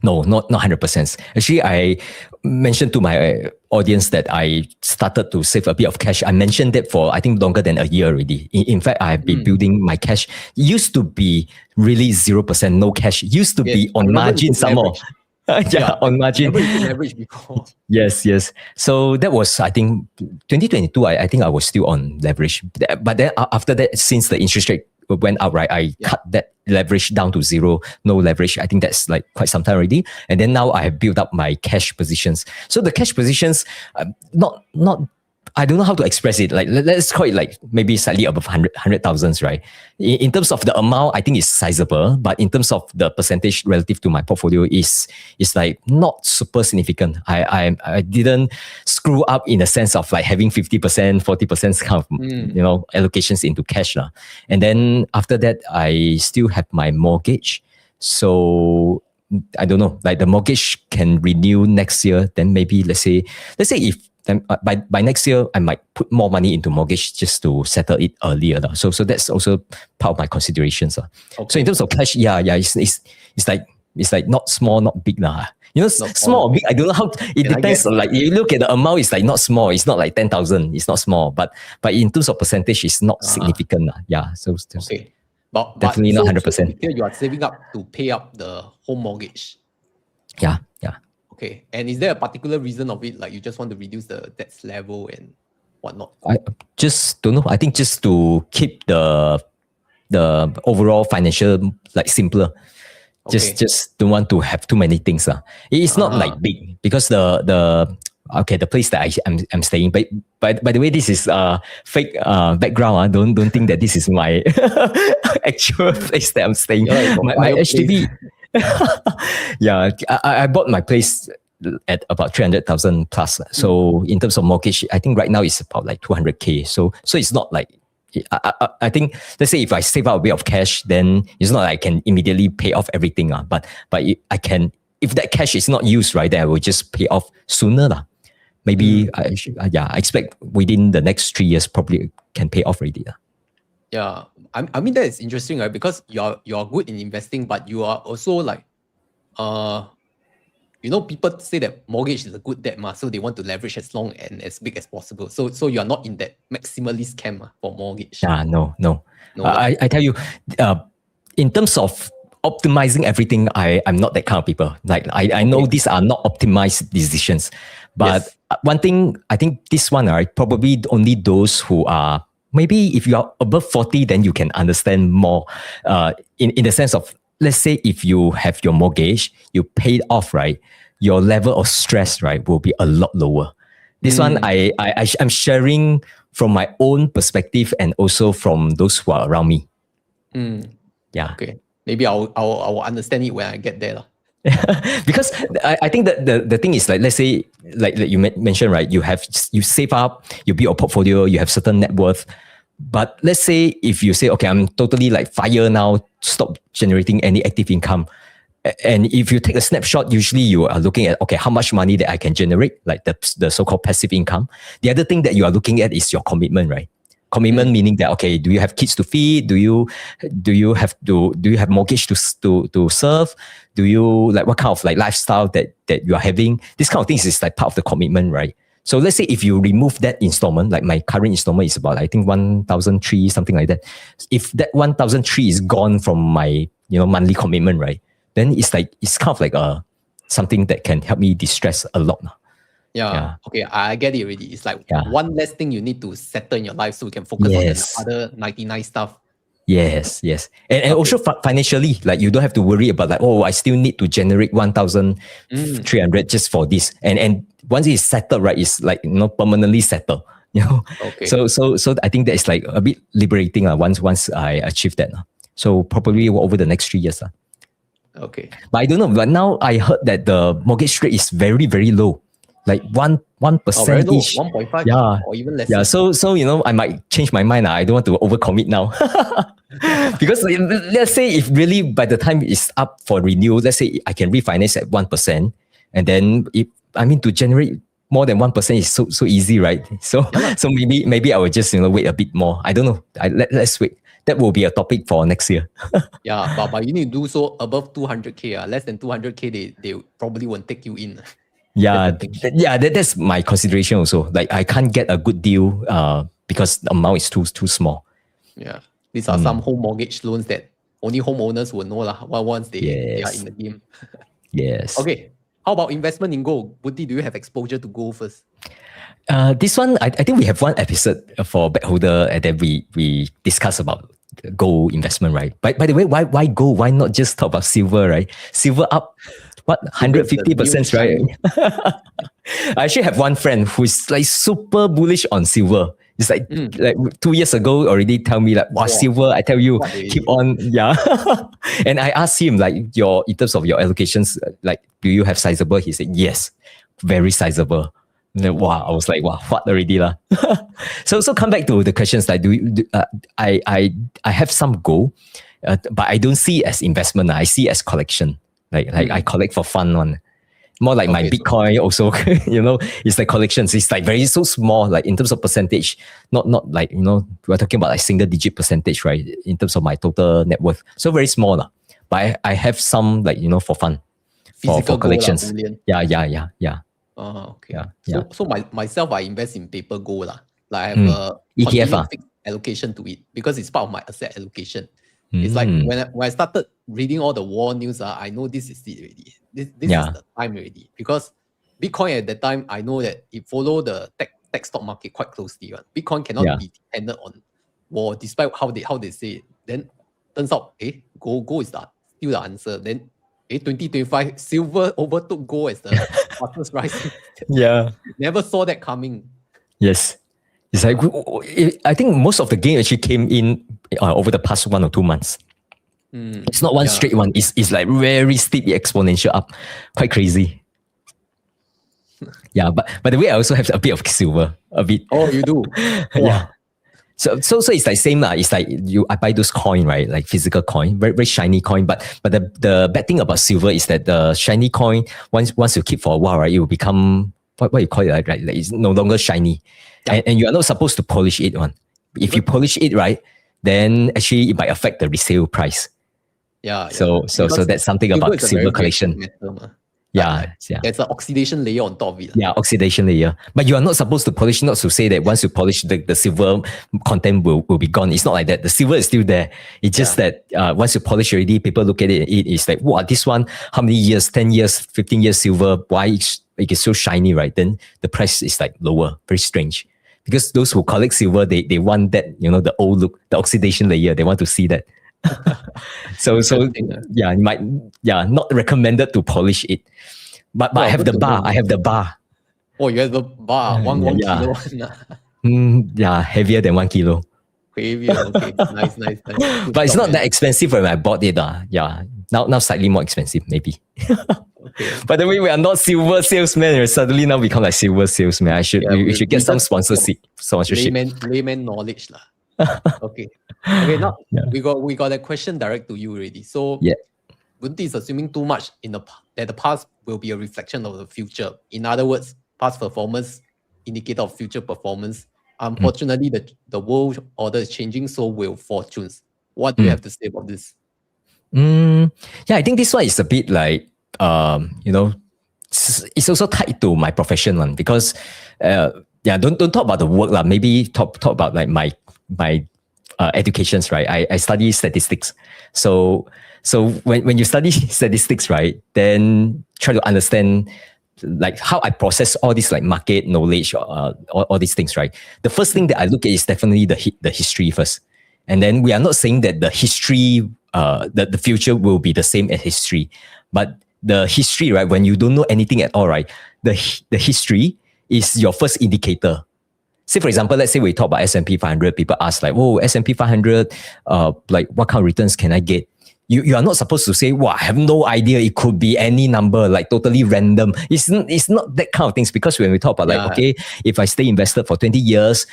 No, not 100%. Actually, I mentioned to my audience that I started to save a bit of cash. I mentioned that for, I think, longer than a year already. In fact, I have been building my cash. It used to be really 0%, no cash. It used to be on margin some more. On margin. Average before. Yes. So that was, I think, 2022, I think I was still on leverage. But then after that, since the interest rate went up, right, I cut that leverage down to zero, no leverage. I think that's like quite some time already. And then now I have built up my cash positions. So the cash positions, not I don't know how to express it. Like let's call it like maybe slightly above 100,000, right? In terms of the amount, I think it's sizable, but in terms of the percentage relative to my portfolio is like not super significant. I didn't screw up in the sense of like having 50%, 40% kind of allocations into cash. And then after that, I still have my mortgage. So I don't know, like the mortgage can renew next year, then maybe let's say if then by next year, I might put more money into mortgage just to settle it earlier. So that's also part of my considerations. Okay. So in terms of cash, it's like not small, not big. Small or big, I don't know how, it depends. Like you look at the amount, it's like not small. It's not like 10,000. It's not small. But in terms of percentage, it's not significant. So okay. But definitely not 100%. So here you are saving up to pay up the home mortgage. Yeah. Okay. And is there a particular reason of it? Like you just want to reduce the debt level and whatnot? I just don't know. I think just to keep the overall financial like simpler. Okay. Just don't want to have too many things. It's not like big because the place that I'm staying. But by the way, this is fake background. Don't think that this is my actual place that I'm staying. My HDB. I bought my place at about 300,000 plus. So in terms of mortgage, I think right now it's about like 200K. So it's not like, I think, let's say if I save out a bit of cash, then it's not like I can immediately pay off everything. But I can, if that cash is not used, right, then I will just pay off sooner. Maybe I expect within the next 3 years probably can pay off already. Yeah, I mean that is interesting, right? Because you're good in investing, but you are also like, people say that mortgage is a good debt, so they want to leverage as long and as big as possible. So you are not in that maximalist camp for mortgage. No. I tell you, in terms of optimizing everything, I'm not that kind of people. Like I know these are not optimized decisions, but one thing I think this one, right, probably only those who are. Maybe if you are above 40, then you can understand more in the sense of, let's say if you have your mortgage, you paid off, right? Your level of stress, right, will be a lot lower. This one, I'm sharing from my own perspective and also from those who are around me. Yeah. Okay. Maybe I'll understand it when I get there. Because I think that the thing is like, let's say like you mentioned, right, you save up, you build a portfolio, you have certain net worth, But let's say if you say, okay, I'm totally like fire now, stop generating any active income. And if you take a snapshot, usually you are looking at, okay, how much money that I can generate, like the so-called passive income. The other thing that you are looking at is your commitment, right? Commitment meaning that, okay, do you have kids to feed? Do you have mortgage to serve? Do you like what kind of like lifestyle that you are having? This kind of things is like part of the commitment, right? So let's say if you remove that installment, like my current installment is about, I think 1,003, something like that. If that 1,003 is gone from my, monthly commitment, right? Then it's kind of like something that can help me distress a lot. Yeah. Okay, I get it already. It's like one less thing you need to settle in your life so you can focus on the other 99 stuff. Yes. And also financially, like you don't have to worry about like, oh, I still need to generate 1,300 just for this. And once it's settled, right, it's like, permanently settled. Okay. So I think that is like a bit liberating once I achieve that. So probably over the next 3 years. Okay. But I don't know. But now I heard that the mortgage rate is very, very low. Like 1%. Very low, 1.5 or even less. Yeah. So I might change my mind. I don't want to overcommit now. Because let's say if really by the time it's up for renewal, let's say I can refinance at 1%. And then to generate more than 1% is so easy, right? So maybe I will just wait a bit more. I don't know. Let's wait. That will be a topic for next year. Yeah, but you need to do so above 200K. Less than 200K, they probably won't take you in. Yeah, that's my consideration also. Like I can't get a good deal because the amount is too small. Yeah, these are some home mortgage loans that only homeowners will know once they are in the game. Yes. Okay, how about investment in gold? Buddhi, do you have exposure to gold first? This one, I think we have one episode for Backholder and then we discuss about gold investment, right? By the way, why gold? Why not just talk about silver, right? Silver up, 150%, right? I actually have one friend who's like super bullish on silver. It's like 2 years ago already tell me like, wow, silver, I tell you, keep on, yeah. And I asked him like in terms of your allocations, like, do you have sizable? He said, yes, very sizable. Wow, I was like, wow, what already lah? So come back to the questions. Like, I have some goal, but I don't see it as investment. I see it as collection. Like I collect for fun one. More like my Bitcoin also, it's like collections. It's like so small, like in terms of percentage, not like, we're talking about like single digit percentage, right? In terms of my total net worth. So very small lah. But I have some like, for fun. For collections. Yeah. Oh, okay. Yeah. So myself, I invest in paper gold lah. Like I have a ETF fixed allocation to it because it's part of my asset allocation. It's like when I started reading all the war news, I know this is it already. This is the time already. Because Bitcoin at that time, I know that it followed the tech stock market quite closely. Right? Bitcoin cannot be dependent on war, despite how they say it. Then turns out, gold is still the answer. Then 2025, silver overtook gold as the fastest rising. Yeah. Never saw that coming. Yes. It's like, I think most of the gain actually came in over the past 1 or 2 months. It's not one straight one. It's like very steep exponential up. Quite crazy. Yeah, but by the way, I also have a bit of silver. A bit. Oh, you do? Yeah. So it's like same lah. It's like I buy those coin, right? Like physical coin, very, very shiny coin. But the bad thing about silver is that the shiny coin, once you keep for a while, right, it will become what you call it, right? Like it's no longer shiny. Yeah. And you are not supposed to polish it one. If you polish it right, then actually it might affect the resale price. Yeah. So that's something about silver collection. Yeah. There's an oxidation layer on top of it. Yeah, oxidation layer. But you are not supposed to polish, not to say that once you polish, the silver content will be gone. It's not like that. The silver is still there. It's just that once you polish already, people look at it's like, wow, this one, how many years, 10 years, 15 years silver, why it is so shiny, right? Then the price is like lower, very strange. Because those who collect silver, they want that, the old look, the oxidation layer, they want to see that. So not recommended to polish it. But I have the bar. Oh, you have the bar. One kilo. Yeah, heavier than 1 kilo. Heavier, okay. Nice. But it's not that expensive when I bought it. Yeah, now slightly more expensive, maybe. Okay. By the way, we are not silver salesmen. We suddenly now become like silver salesmen. We should get some sponsorship. Layman knowledge lah. Okay. Okay, now Yeah. we got a question direct to you already. So Yeah. Bunti is assuming too much in that the past will be a reflection of the future. In other words, past performance indicator of future performance. Unfortunately, the world order is changing, so will fortunes. What do you have to say about this? Yeah, I think this one is a bit like, it's also tied to my profession one because, don't talk about the work lah. Maybe talk about like my educations, right? I study statistics, so when you study statistics, right, then try to understand like how I process all this like market knowledge, all these things, right? The first thing that I look at is definitely the history first. And then we are not saying that the history, the future will be the same as history, but the history, right? When you don't know anything at all, right? The history is your first indicator. Say for example, let's say we talk about S&P 500. People ask like, "Oh, S&P 500, like what kind of returns can I get?" You are not supposed to say, "Wow, I have no idea. It could be any number, like totally random." It's not that kind of things because when we talk about like, okay, if I stay invested for 20 years,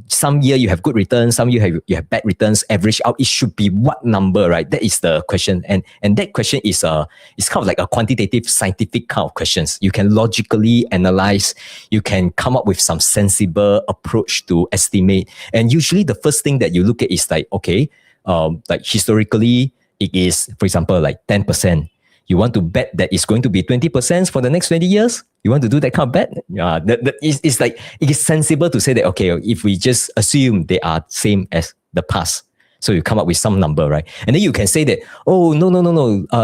some year you have good returns, some year you have bad returns. Average out, it should be what number, right? That is the question, and that question is it's kind of like a quantitative, scientific kind of questions. You can logically analyze, you can come up with some sensible approach to estimate, and usually the first thing that you look at is like, okay, like historically. It is, for example, like 10%. You want to bet that it's going to be 20% for the next 20 years? You want to do that kind of bet? It's like, it is sensible to say that, okay, if we just assume they are same as the past, so you come up with some number, right? And then you can say that, oh, no.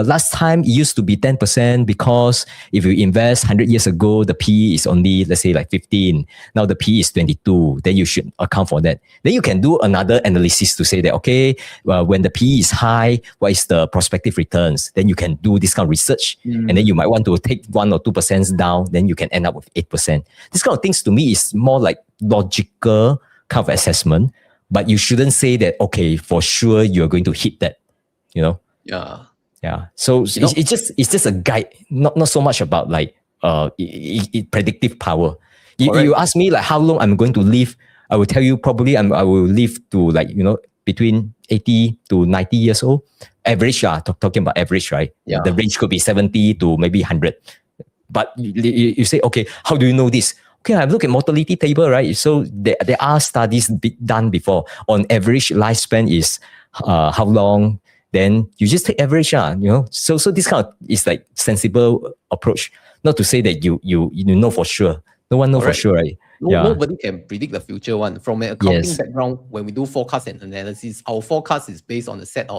Last time it used to be 10% because if you invest 100 years ago, the PE is only, let's say like 15. Now the PE is 22. Then you should account for that. Then you can do another analysis to say that, okay, when the PE is high, what is the prospective returns? Then you can do this kind of research. And then you might want to take 1 or 2% down. Then you can end up with 8%. This kind of things to me is more like logical kind of assessment. But you shouldn't say that, okay, for sure you're going to hit that, you know? Yeah. So it's just a guide, not so much about like predictive power. You ask me like how long I'm going to live, I will tell you probably I will live to like, between 80 to 90 years old. Average, talking about average, right? Yeah. The range could be 70 to maybe 100. But you say, okay, how do you know this? Okay, I've looked at mortality table, right? So there are studies done before. On average, lifespan is how long? Then you just take average, So this kind of is like sensible approach. Not to say that you know for sure. No one know for sure, right? Nobody can predict the future one. From an accounting background, when we do forecast and analysis, our forecast is based on a set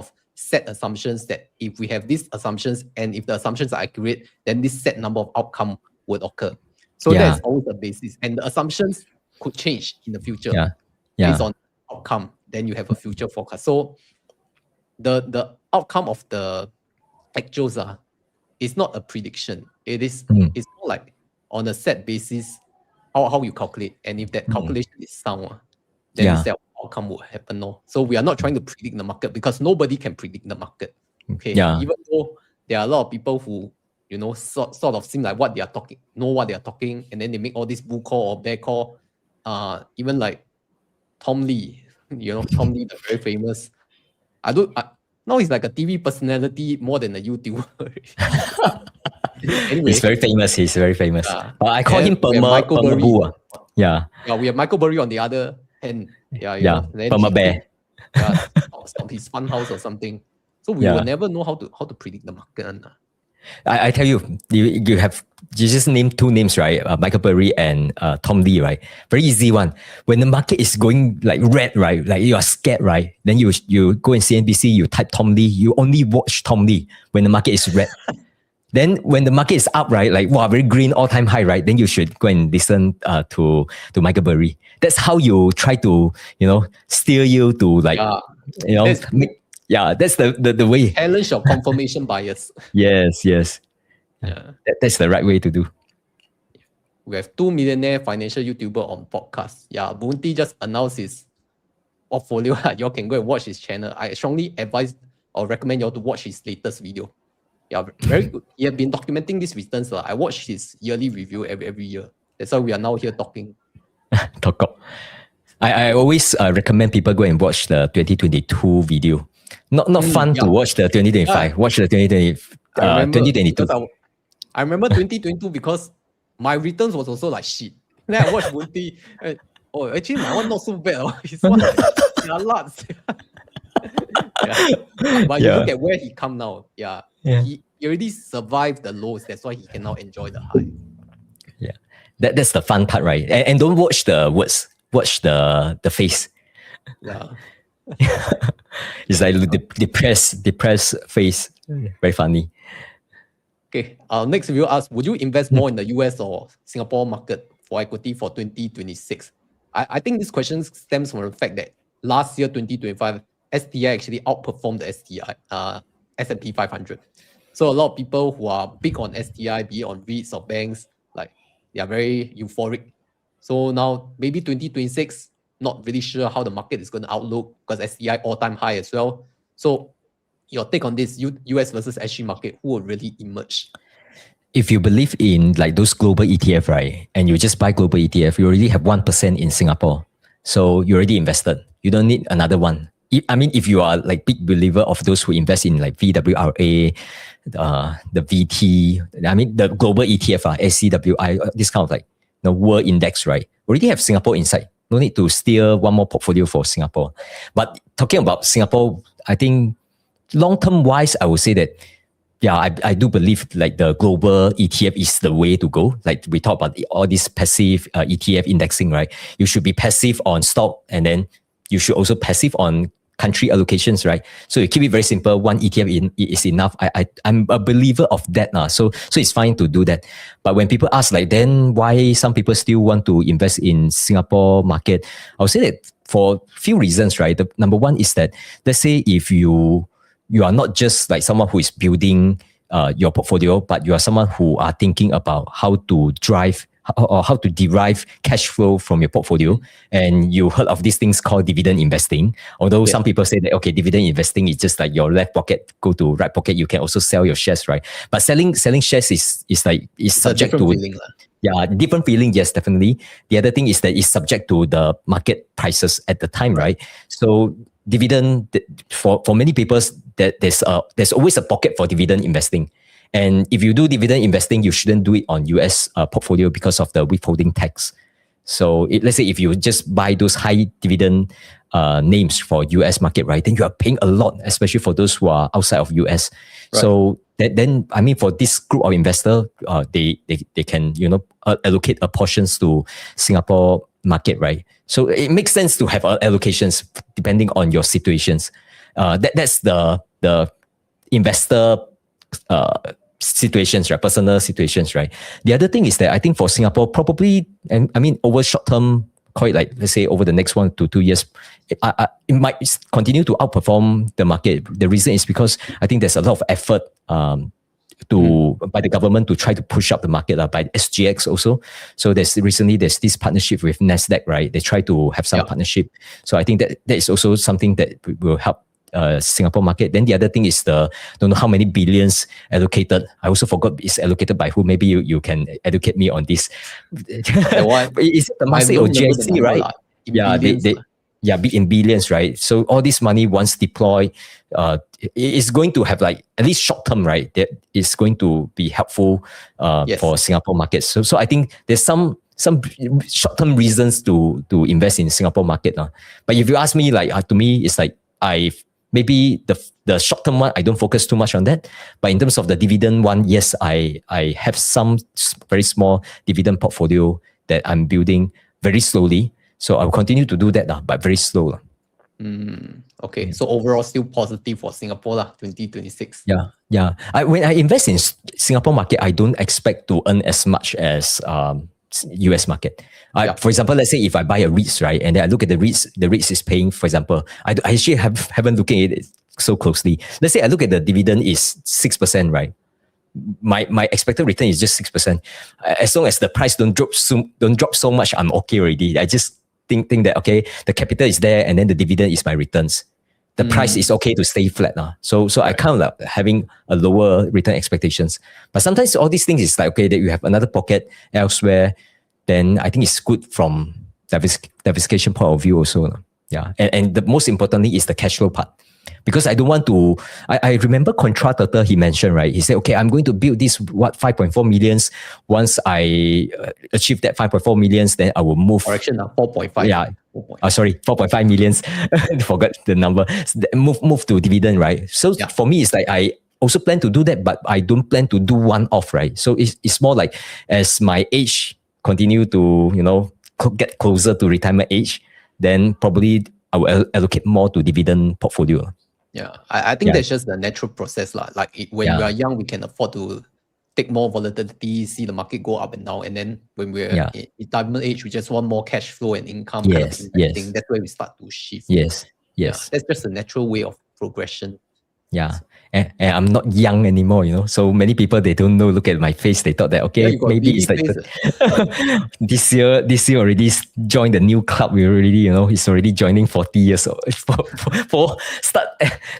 assumptions that if we have these assumptions and if the assumptions are accurate, then this set number of outcome would occur. So that's always the basis. And the assumptions could change in the future based on outcome. Then you have a future forecast. So the outcome of the actuals is not a prediction. It's more like on a set basis, how you calculate. And if that calculation is sound, then this outcome will happen. So we are not trying to predict the market because nobody can predict the market. Okay. Even though there are a lot of people who sort of seem like what they are talking, and then they make all this bull call or bear call. Even like Tom Lee, Tom Lee, the very famous. Now he's like a TV personality more than a YouTuber. Anyway, he's very famous. I call him Perma Boo. Yeah, we have Michael Burry on the other hand. Perma Bear. Stop his fun house or something. So we will never know how to predict the market. I tell you, you just named two names, right? Michael Burry and Tom Lee, right? Very easy one. When the market is going like red, right? Like you are scared, right? Then you go in CNBC, you type Tom Lee, you only watch Tom Lee when the market is red. Then when the market is up, right? Like, wow, very green, all-time high, right? Then you should go and listen to Michael Burry. That's how you try to, steer you to like, that's the way. Challenge your confirmation bias. Yes. That's the right way to do. We have 2 millionaire financial YouTuber on podcast. Boon just announced his portfolio. You all can go and watch his channel. I strongly advise or recommend you all to watch his latest video. Very good. He has been documenting these returns. I watch his yearly review every year. That's why we are now here talking. Talk up. I always recommend people go and watch the 2022 video. Not fun to watch the 2025. Watch the 2022. I remember 2022 because my returns was also like shit. Then I watched Boon. Oh, actually my one not so bad. His one like lots. But you look at where he come now. He already survived the lows. That's why he can now enjoy the high. Yeah, that's the fun part, right? And don't watch the words. Watch the face. Yeah. It's like depressed face. Very funny. Okay. Next viewer asks, would you invest more in the US or Singapore market for equity for 2026? I think this question stems from the fact that last year, 2025, STI actually outperformed the STI, S&P 500. So a lot of people who are big on STI, be it on REITs or banks, like they are very euphoric. So now maybe 2026, not really sure how the market is going to outlook because STI all-time high as well. So your take on this US versus SG market, who will really emerge? If you believe in like those global ETF, right, and you just buy global ETF, you already have 1% in Singapore. So you already invested. You don't need another one. If you are like big believer of those who invest in like VWRA, the VT, the global ETF, SCWI, this kind of like the world index, right? Already have Singapore inside. No need to steer one more portfolio for Singapore. But talking about Singapore, I think long-term wise, I would say that, I do believe like the global ETF is the way to go. Like we talk about all this passive ETF indexing, right? You should be passive on stock and then you should also passive on country allocations, right? So you keep it very simple. One ETF is enough. I'm a believer of that now. So it's fine to do that. But when people ask like, then why some people still want to invest in Singapore market? I would say that for a few reasons, right? The number one is that, let's say if you are not just like someone who is building your portfolio, but you are someone who are thinking about how to drive or how to derive cash flow from your portfolio. And you heard of these things called dividend investing. Although some people say that, okay, dividend investing is just like your left pocket go to right pocket. You can also sell your shares, right? But selling shares is subject to feeling. Different feeling. Yes, definitely. The other thing is that it's subject to the market prices at the time, right? So dividend for many people, there's always a pocket for dividend investing. And if you do dividend investing, you shouldn't do it on US portfolio because of the withholding tax. So let's say if you just buy those high dividend names for US market, right, then you are paying a lot, especially for those who are outside of US. Right. So then for this group of investor, they can allocate a portions to Singapore market, right? So it makes sense to have allocations depending on your situations. That's the investor situations, right? Personal situations, right? The other thing is that I think for Singapore, probably, and over short term, quite like, let's say over the next 1 to 2 years, it might continue to outperform the market. The reason is because I think there's a lot of effort by the government to try to push up the market, by SGX also. So there's this partnership with NASDAQ, right? They try to have some partnership. So I think that is also something that will help Singapore market. Then the other thing is don't know how many billions allocated. I also forgot it's allocated by who. Maybe you can educate me on this. Is it the Temasek or GIC, right? Be in billions, right? So all this money once deployed, is going to have like at least short term, right? That is going to be helpful for Singapore market. So I think there's some short term reasons to invest in Singapore market. But if you ask me, like to me, it's like maybe the short term one, I don't focus too much on that. But in terms of the dividend one, yes, I have some very small dividend portfolio that I'm building very slowly. So I'll continue to do that, but very slow. Okay, so overall still positive for Singapore 2026. Yeah. When I invest in Singapore market, I don't expect to earn as much as US market. For example, let's say if I buy a REITs, right, and then I look at the REITs is paying, for example, I actually haven't looked at it so closely. Let's say I look at the dividend is 6%, right? My expected return is just 6%. As long as the price don't drop so much, I'm okay already. I just think that, okay, the capital is there and then the dividend is my returns. The price is okay to stay flat now. So I kind of like having a lower return expectations. But sometimes all these things is like, okay, that you have another pocket elsewhere, then I think it's good from diversification point of view also. Yeah. And the most importantly is the cash flow part. Because I don't want to, I remember Contra Turtle he mentioned, right? He said, okay, I'm going to build this, 5.4 millions. Once I achieve that 5.4 millions, then I will move. Correction, 4.5. Yeah. Sorry, 4.5 millions. Forgot the number. Move to dividend, right? So for me, it's like I also plan to do that, but I don't plan to do one off, right? So it's more like as my age continue to, get closer to retirement age, then probably I will allocate more to dividend portfolio. Yeah, I think that's just the natural process. Like when we are young, we can afford to take more volatility, see the market go up and down. And then when we're in retirement age, we just want more cash flow and income kind of investing. That's where we start to shift. Yes. That's just a natural way of progression. Yeah. And I'm not young anymore, So many people, they don't know, look at my face. They thought that, okay, maybe it's like this year already joined the new club. We already, it's already joining 40 years old. For start,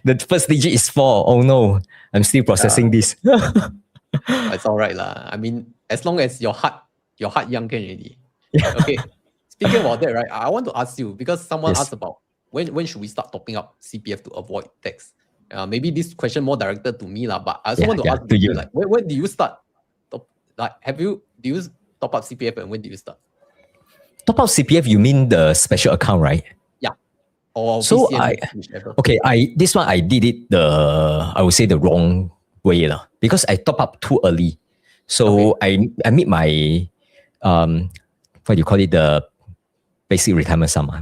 the first digit is 4. Oh no, I'm still processing this. It's all right lah. I mean, as long as your heart young can already. Okay. Speaking about that, right? I want to ask you, because someone asked about when should we start topping up CPF to avoid tax? Maybe this question more directed to me lah, but I also want to ask you, like, when do you start? Do you top up CPF and when do you start? Top up CPF, you mean the special account, right? Yeah. Or so VCN, this one I did it I would say the wrong way lah, because I top up too early. So I meet my what do you call it, the basic retirement sum. I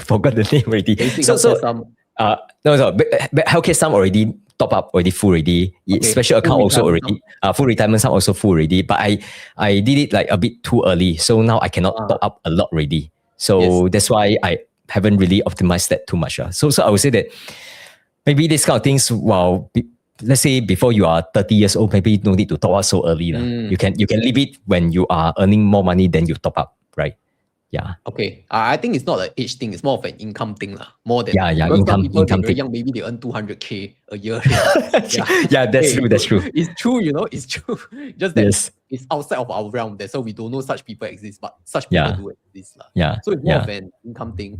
forgot the name already. Sum. No, healthcare sum already top up, already full already. Special account also already, full retirement sum also full already. But I did it like a bit too early, so now I cannot top up a lot already. So that's why I haven't really optimized that too much. So I would say that maybe this kind of things, let's say before you are 30 years old, maybe you don't need to top up so early. You can leave it when you are earning more money, then you top up, right? Yeah. Okay. I think it's not an age thing. It's more of an income thing lah. More than income thing. Thing. Young, maybe they earn 200K a year. That's true. That's true. It's true. It's true. Just that it's outside of our realm. That's why we don't know such people exist, but such people do exist lah. Yeah. So it's more of an income thing.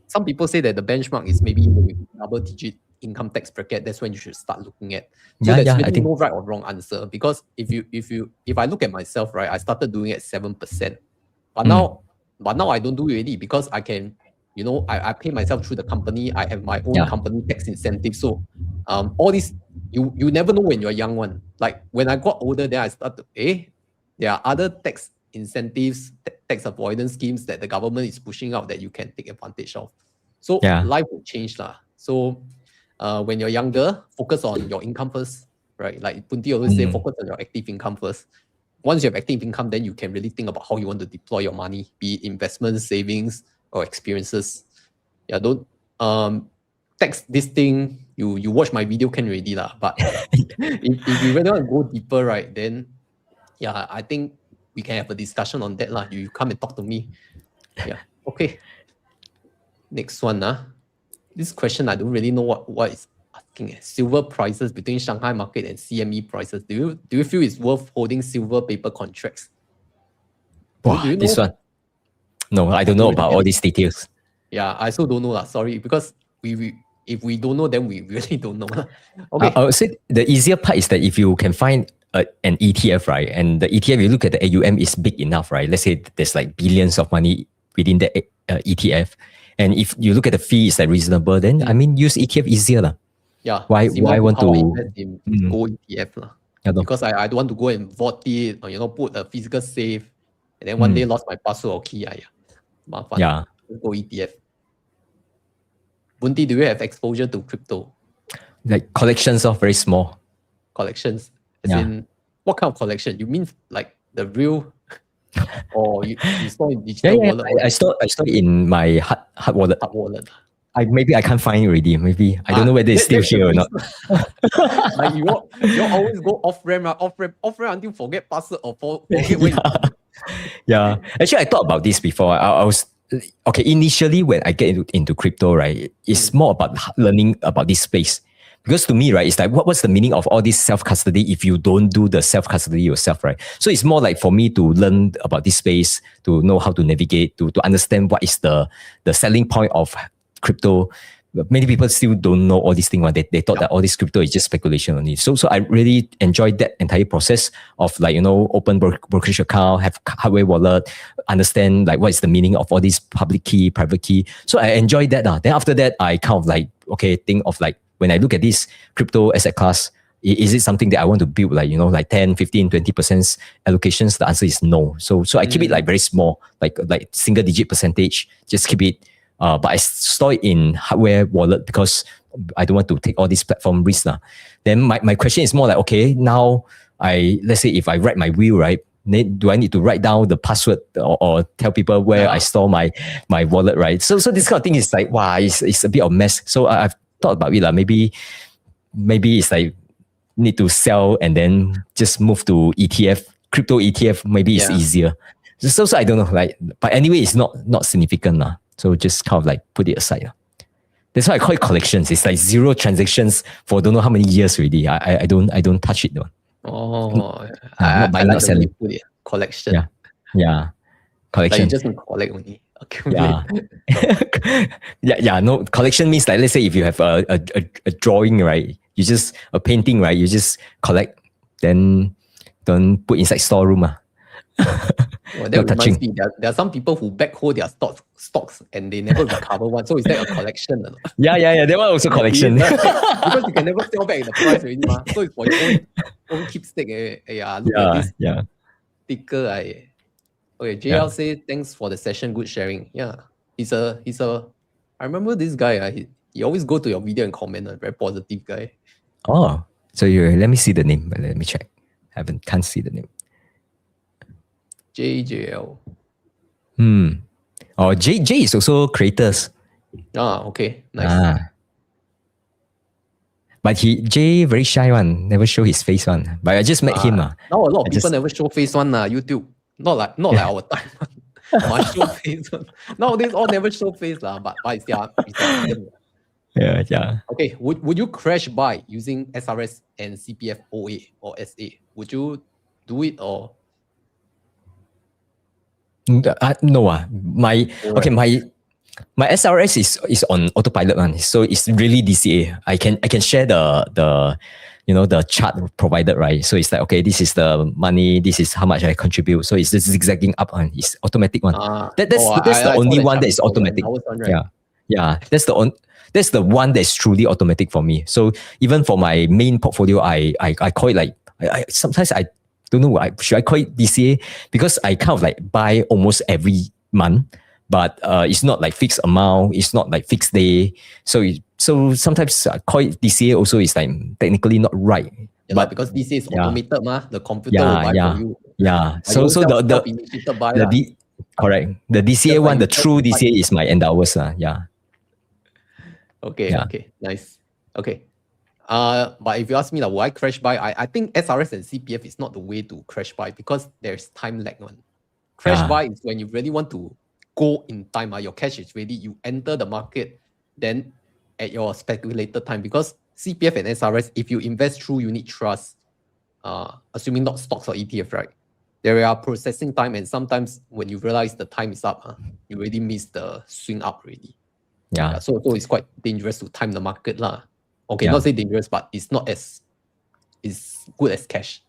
Some people say that the benchmark is maybe double-digit income tax bracket. That's when you should start looking at. So there's really no right or wrong answer, because if I look at myself, right, I started doing it at 7%, but now I don't do it already, because I can, I pay myself through the company. I have my own company tax incentive. So all this, you never know when you're a young one. Like when I got older, then I started, there are other tax incentives, tax avoidance schemes that the government is pushing out that you can take advantage of. So life will change lah. So when you're younger, focus on your income first, right? Like Punti always say, focus on your active income first. Once you have active income, then you can really think about how you want to deploy your money, be it investments, savings, or experiences. Yeah, don't tax this thing. You watch my video can already lah. But if you really want to go deeper, right, then I think we can have a discussion on that lah. You come and talk to me. Yeah. Okay. Next one This question I don't really know what is asking. Silver prices between Shanghai market and CME prices. Do you feel it's worth holding silver paper contracts? Wow, do you know? This one. No, I don't know about all these details. Yeah, I also don't know lah. Sorry, because if we don't know, then we really don't know. Okay. I would say the easier part is that if you can find an ETF, right, and the ETF, you look at the AUM is big enough, right? Let's say there's like billions of money within the ETF. And if you look at the fee, it's like reasonable, then I mean, use ETF easier lah. Yeah. Why want to invest in gold ETF lah? Because I don't want to go and vote it or put a physical safe, and then one day lost my password or key. Yeah. Go ETF. Bunti, do you have exposure to crypto? Like collections of very small. Collections? As in, what kind of collection? You mean like the real? Or you store in digital wallet? I store in my hard wallet. Hard wallet. Maybe I can't find it already. Maybe I don't know whether it's still here or not. Like you always go off ramp until forget password or forget when. Yeah. Actually, I thought about this before. I was initially when I get into crypto, right, it's more about learning about this space. Because to me, right, it's like, what's the meaning of all this self-custody if you don't do the self-custody yourself, right? So it's more like for me to learn about this space, to know how to navigate, to understand what is the selling point of crypto. Many people still don't know all these things. They thought that all this crypto is just speculation only. So I really enjoyed that entire process of like, open brokerage account, have hardware wallet, understand like what is the meaning of all these public key, private key. So I enjoyed that. Then after that, I kind of like, think of like, when I look at this crypto asset class, is it something that I want to build like, like 10, 15, 20% allocations? The answer is no. So I keep it like very small, like single digit percentage, just keep it. But I store it in hardware wallet because I don't want to take all these platform risks. Then my question is more like, okay, now let's say if I write my will, right? Do I need to write down the password or tell people where I store my wallet, right? So this kind of thing is like, wow, it's a bit of mess. So I've thought about it. Maybe it's like need to sell and then just move to ETF, crypto ETF. Maybe it's easier. So I don't know. Like, but anyway, it's not significant. So just kind of like put it aside. That's why I call it collections. It's like zero transactions for don't know how many years already. I don't touch it though. Oh, not buying, not selling. Put it. Collection. Yeah. Collection. Like you just collect only. Yeah. No, collection means like, let's say if you have a drawing, right? You just a painting, right? You just collect, then don't put inside storeroom. Well, that reminds me, there are some people who backhold their stocks and they never recover one. So is that a collection? Yeah. That one also collection. Because you can never sell back in the price already. So it's for your own keepsake. Look at this sticker. Okay, JL says, thanks for the session, good sharing. Yeah, he's a. I remember this guy. He always go to your video and comment. A very positive guy. Oh, so let me see the name. Let me check. Can't see the name. JJL. Oh, J is also creators. Okay, nice. But J very shy one, never show his face one. But I just met him. Now a lot of people never show face one. YouTube. Not like our time. Must show face one. Nowadays all never show face but it's their freedom. Yeah. Okay, would you crash buy using SRS and CPF OA or SA? Would you do it or? No. My SRS is on autopilot one, so it's really DCA. I can share the chart provided, right? So it's like, okay, this is the money, this is how much I contribute. So it's just zigzagging up and it's automatic one. That's the only one that is automatic. Yeah. That's the one that's truly automatic for me. So even for my main portfolio, I call it like sometimes I don't know, should I call it DCA? Because I kind of like buy almost every month, but it's not like fixed amount, it's not like fixed day. So sometimes I call it DCA also is like technically not right. But because DCA is automated, the computer will buy for you. Yeah. So correct. The DCA one, the true DCA is my endowers. Okay, nice. Okay. But if you ask me, will I crash buy? I think SRS and CPF is not the way to crash buy because there's time lag one. Crash buy is when you really want to go in time. Your cash is ready. You enter the market, then at your speculated time. Because CPF and SRS, if you invest through unit trust, assuming not stocks or ETF, right? There are processing time, and sometimes when you realize the time is up, you already miss the swing up already. Yeah. So it's quite dangerous to time the market Okay, not say dangerous, but it's not as good as cash.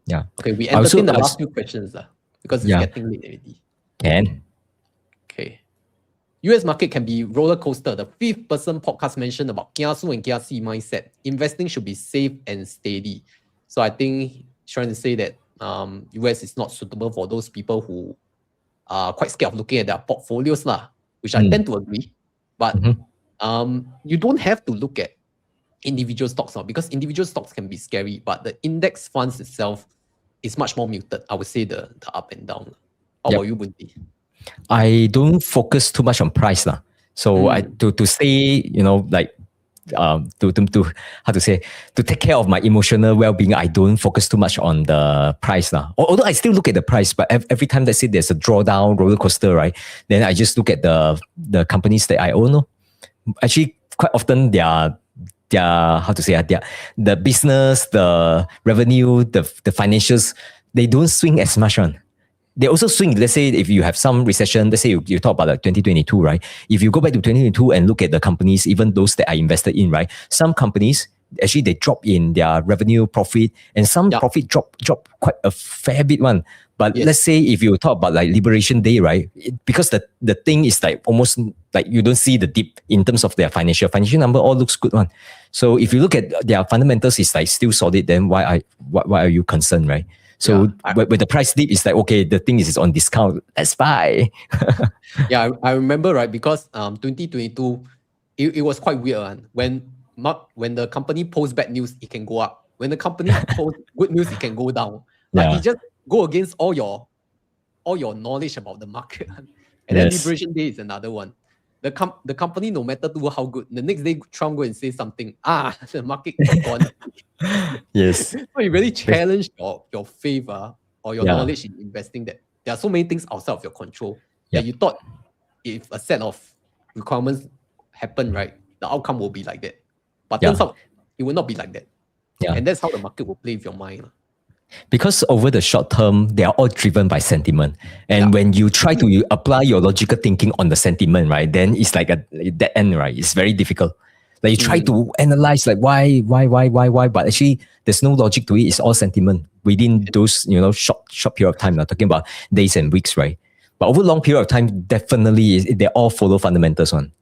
Yeah. Okay, we entertain the last few questions because it's getting late already. Can. Okay. US market can be roller coaster. The fifth person podcast mentioned about kiasu and kiasi mindset. Investing should be safe and steady. So I think trying to say that US is not suitable for those people who are quite scared of looking at their portfolios, which I tend to agree. But you don't have to look at individual stocks now because individual stocks can be scary, but the index funds itself is much more muted. I would say the up and down. How about you, Bunti? I don't focus too much on price. So I to stay, like to how to say, to take care of my emotional well-being, I don't focus too much on the price. Although I still look at the price, but every time they say there's a drawdown roller coaster, right? Then I just look at the companies that I own. Actually, quite often their how to say the business, the revenue, the financials, they don't swing as much on. They also swing. Let's say if you have some recession, let's say you talk about like 2022, right? If you go back to 2022 and look at the companies, even those that are invested in, right? Some companies, actually they drop in their revenue, profit, and some profit drop quite a fair bit one. But let's say if you talk about like Liberation Day, right? Because the thing is like almost like you don't see the dip in terms of their financial number all looks good one. So if you look at their fundamentals, it's like still solid, then why are you concerned, right? So when the price dip, it's like, okay, the thing is on discount. Let's buy. I remember, right? Because 2022, it was quite weird. When the company posts bad news, it can go up. When the company posts good news, it can go down. Like it just go against all your knowledge about the market. And then Liberation Day is another one. The company, no matter how good, the next day Trump go and say something. The market is gone. Yes. So it really challenged your faith or your knowledge in investing, that there are so many things outside of your control that you thought if a set of requirements happen, right, the outcome will be like that. But turns out it will not be like that. And that's how the market will play with your mind. Because over the short term, they are all driven by sentiment. And when you try to apply your logical thinking on the sentiment, right, then it's like a dead end, right? It's very difficult. Like you try to analyze like why, but actually there's no logic to it. It's all sentiment within those, short period of time. I'm talking about days and weeks, right? But over a long period of time, definitely they all follow fundamentals on.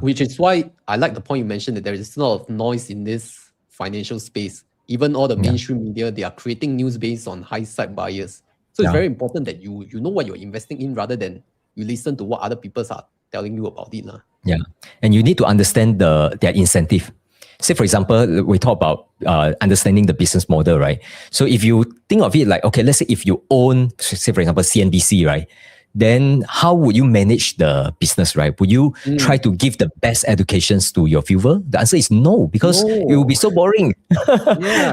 Which is why I like the point you mentioned that there is a lot of noise in this financial space. Even all the mainstream media, they are creating news based on hindsight bias. So it's very important that you know what you're investing in rather than you listen to what other people are telling you about it. Yeah. And you need to understand their incentive. Say, for example, we talk about understanding the business model, right? So if you think of it like, okay, let's say if you own, say, for example, CNBC, right? Then how would you manage the business, right? Would you try to give the best educations to your viewer? The answer is no, because it will be so boring.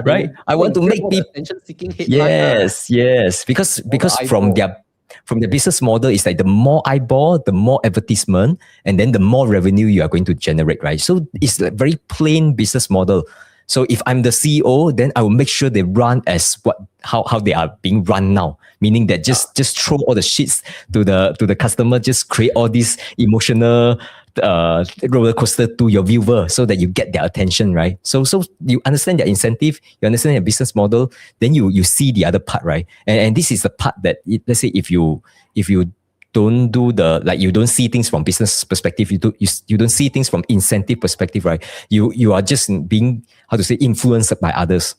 Right? I want to make people attention-seeking headline. Yes. Because from their business model, it's like the more eyeball, the more advertisement, and then the more revenue you are going to generate, right? So it's a very plain business model. So if I'm the CEO, then I will make sure they run as how they are being run now. Meaning that just throw all the shits to the customer, just create all these emotional roller coaster to your viewer so that you get their attention, right? So you understand their incentive, you understand their business model, then you see the other part, right? And this is the part that let's say if you don't do you don't see things from business perspective, you don't see things from incentive perspective, right? You are just being, influenced by others.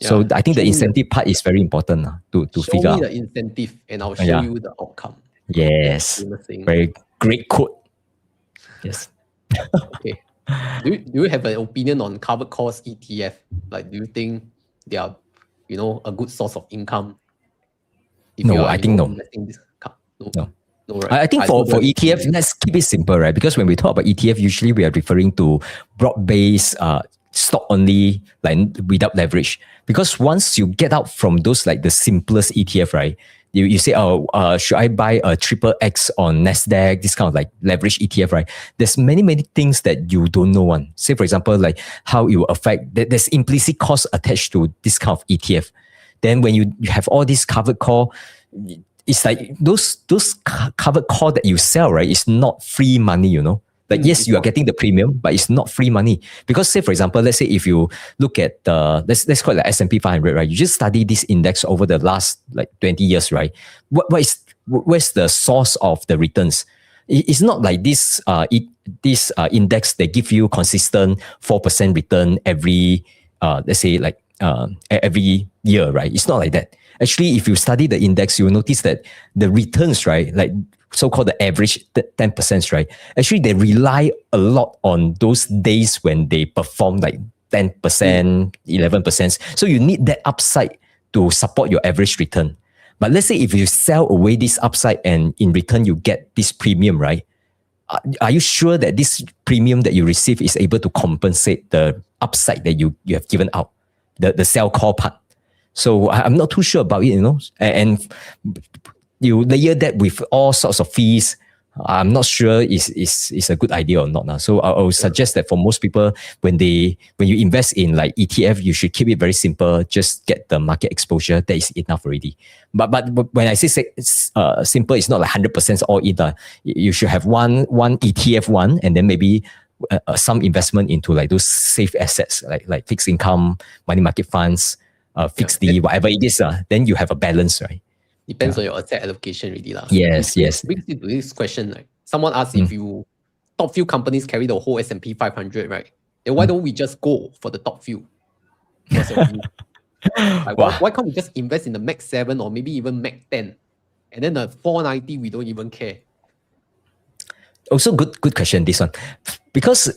So I think the incentive part is very important to figure out. Show me the incentive and I'll show you the outcome. Yes. Very great quote. Yes. Okay. Do you have an opinion on covered calls ETF? Like, do you think they are, a good source of income? I think no. No, right? I think for ETF, let's keep it simple, right? Because when we talk about ETF, usually we are referring to broad-based stock only, like without leverage. Because once you get out from those like the simplest ETF, right? You say, should I buy a triple X on NASDAQ, this kind of like leverage ETF, right? There's many things that you don't know on. Say, for example, like how it will affect, there's implicit cost attached to this kind of ETF. Then when you have all this covered call, it's like those covered call that you sell, right? It's not free money, Like, yes, you are getting the premium, but it's not free money. Because say, for example, let's say if you look at let's call it like S&P 500, right? You just study this index over the last like 20 years, right? Where's the source of the returns? It's not like this index, they give you consistent 4% return every, let's say like every year, right? It's not like that. Actually, if you study the index, you will notice that the returns, right? Like so-called the average 10%, right? Actually, they rely a lot on those days when they perform like 10%, 11%. So you need that upside to support your average return. But let's say if you sell away this upside and in return you get this premium, right? Are you sure that this premium that you receive is able to compensate the upside that you have given out, the sell call part? So I'm not too sure about it, And you layer that with all sorts of fees, I'm not sure is a good idea or not now. So I would suggest that for most people, when you invest in like ETF, you should keep it very simple. Just get the market exposure. That is enough already. But when I say simple, it's not like 100% all either. You should have one ETF and then maybe some investment into like those safe assets like fixed income, money market funds, fixed D, whatever it is. Then you have a balance, right? Depends on your asset allocation really lah. Yes. Brings me to this question, like someone asked if you top few companies carry the whole S&P 500, right? Then why don't we just go for the top few? Like, why can't we just invest in the Mac 7 or maybe even Mac 10? And then the 490 we don't even care. Also good question, this one. Because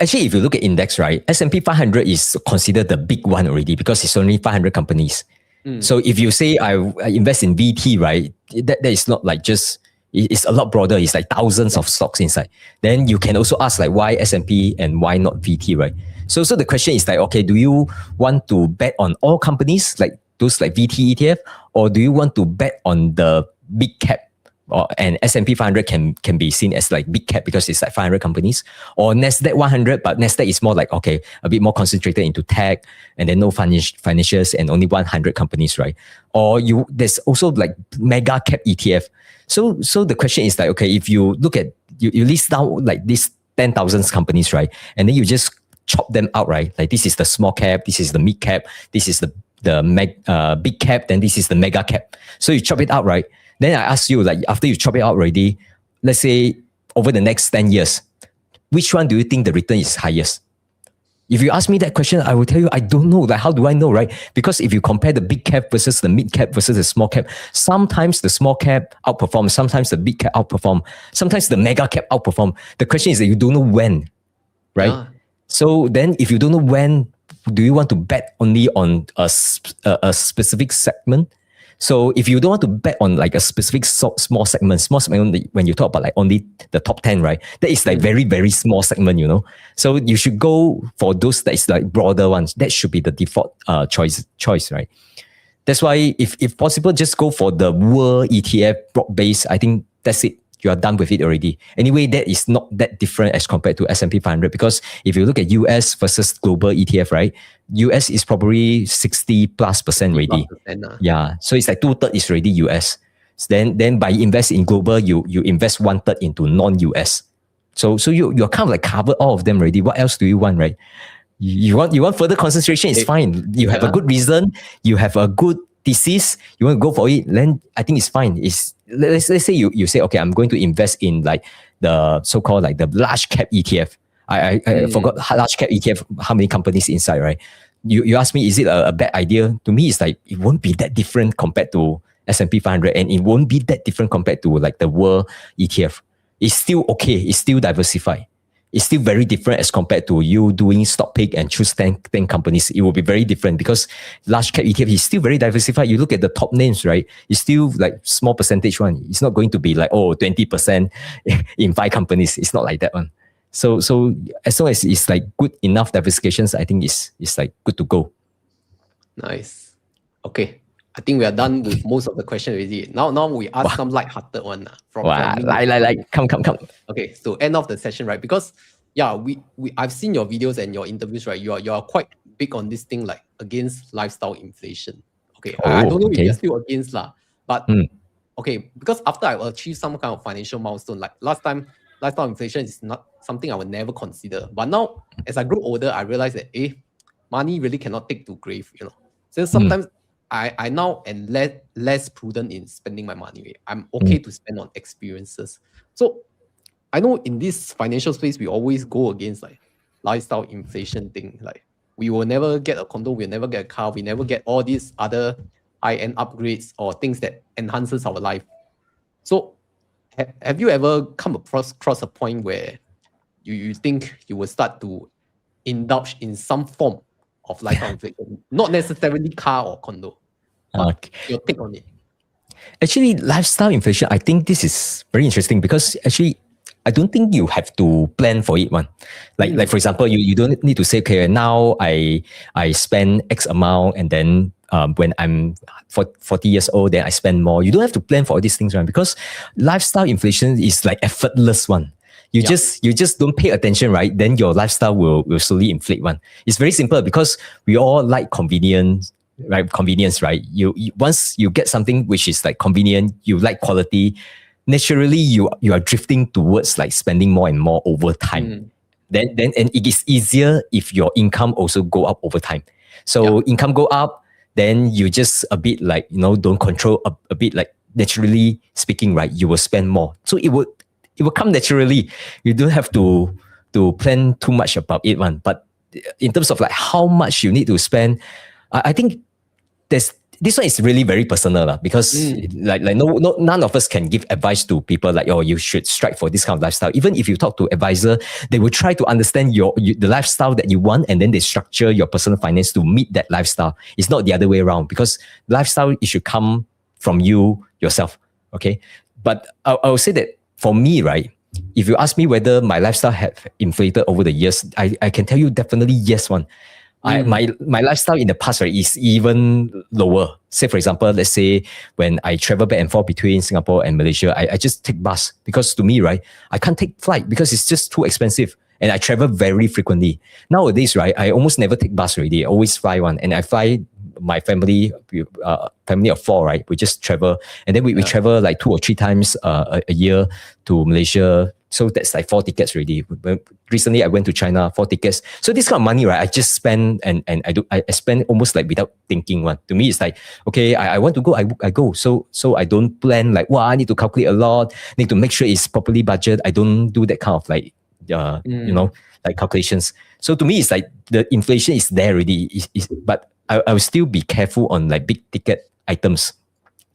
actually if you look at index, right, S&P 500 is considered the big one already because it's only 500 companies. So if you say I invest in VT, right, that is not like just, it's a lot broader. It's like thousands of stocks inside. Then you can also ask like why S&P and why not VT, right? So the question is like, okay, do you want to bet on all companies like those like VT ETF, or do you want to bet on the big cap? And S&P 500 can be seen as like big cap because it's like 500 companies, or Nasdaq 100, but Nasdaq is more like, okay, a bit more concentrated into tech and then no financials and only 100 companies, right? Or there's also like mega cap ETF. So the question is like, okay, if you look at, you list down like these 10,000 companies, right? And then you just chop them out, right? Like this is the small cap, this is the mid cap, this is the big cap, then this is the mega cap. So you chop it out, right? Then I ask you, like, after you chop it out already, let's say over the next 10 years, which one do you think the return is highest? If you ask me that question, I will tell you, I don't know. Like, how do I know, right? Because if you compare the big cap versus the mid cap versus the small cap, sometimes the small cap outperforms, sometimes the big cap outperform, sometimes the mega cap outperform. The question is that you don't know when, right? Yeah. So then if you don't know when, do you want to bet only on a specific segment? So if you don't want to bet on like a specific small segment, when you talk about like only the top 10, right? That is like very, very small segment, you know? So you should go for those that is like broader ones. That should be the default choice, right? That's why if possible, just go for the world ETF broad base. I think that's it. You are done with it already. Anyway, that is not that different as compared to S&P 500, because if you look at US versus global ETF, right? US is probably 60+% already. Yeah. So it's like 2/3 is already US. Then by invest in global, you invest 1/3 into non-US. So you're kind of like covered all of them already. What else do you want, right? You want further concentration, it's fine. You have a good reason, you have a good thesis, you want to go for it, then I think it's fine. Let's say you say, okay, I'm going to invest in like the so-called like the large cap ETF. I forgot large cap ETF, how many companies inside, right? You ask me, is it a bad idea? To me, it's like, it won't be that different compared to S&P 500, and it won't be that different compared to like the world ETF. It's still okay. It's still diversified. It's still very different as compared to you doing stock pick and choose 10 companies. It will be very different because large cap ETF is still very diversified. You look at the top names, right? It's still like small percentage one. It's not going to be like, 20% in 5 companies. It's not like that one. So as long as it's like good enough diversifications, I think it's like good to go. Nice. Okay. I think we are done with most of the questions already. Now we ask some light-hearted one. Come. Okay, so end of the session, right? Because I've seen your videos and your interviews, right? You are quite big on this thing, like against lifestyle inflation. Okay, I don't know if you're still against lah, but okay, because after I achieve some kind of financial milestone, like last time, lifestyle inflation is not something I would never consider. But now, as I grow older, I realize that money really cannot take to grave, you know. So sometimes I now am less prudent in spending my money. I'm okay to spend on experiences. So I know in this financial space, we always go against like lifestyle inflation thing. Like we will never get a condo, we'll never get a car, we never get all these other high-end upgrades or things that enhances our life. So have you ever come across a point where you think you will start to indulge in some form of lifestyle inflation, not necessarily car or condo? Your take on it. Actually, lifestyle inflation, I think this is very interesting because actually, I don't think you have to plan for it, one. Like for example, you don't need to say, okay, now I spend X amount and then when I'm 40 years old, then I spend more. You don't have to plan for all these things, right? Because lifestyle inflation is like effortless one. You just don't pay attention, right? Then your lifestyle will slowly inflate one. It's very simple because we all like convenience, right? Convenience, right? You once you get something which is like convenient, you like quality, naturally you are drifting towards like spending more and more over time. Then and it is easier if your income also go up over time. So income go up, then you just a bit like, don't control a bit, like naturally speaking, right? You will spend more. So it will come naturally. You don't have to plan too much about it one. But in terms of like how much you need to spend, I think this one is really very personal because like none of us can give advice to people like, oh, you should strive for this kind of lifestyle. Even if you talk to advisor, they will try to understand the lifestyle that you want, and then they structure your personal finance to meet that lifestyle. It's not the other way around, because lifestyle, it should come from you yourself. Okay. But I would say that for me, right, if you ask me whether my lifestyle have inflated over the years, I can tell you definitely yes one. My lifestyle in the past, right, is even lower. Say, for example, let's say when I travel back and forth between Singapore and Malaysia, I just take bus, because to me, right, I can't take flight because it's just too expensive. And I travel very frequently. Nowadays, right, I almost never take bus already. I always fly one. And I fly my family of 4, right? We just travel. And then we travel like 2 or 3 times a year to Malaysia. So that's like 4 tickets already. Recently, I went to China, 4 tickets. So this kind of money, right, I just spend, and I spend almost like without thinking one. To me, it's like, okay, I want to go, I go. So I don't plan like, wow, I need to calculate a lot, need to make sure it's properly budget. I don't do that kind of like, like calculations. So to me, it's like the inflation is there already. But I will still be careful on like big ticket items.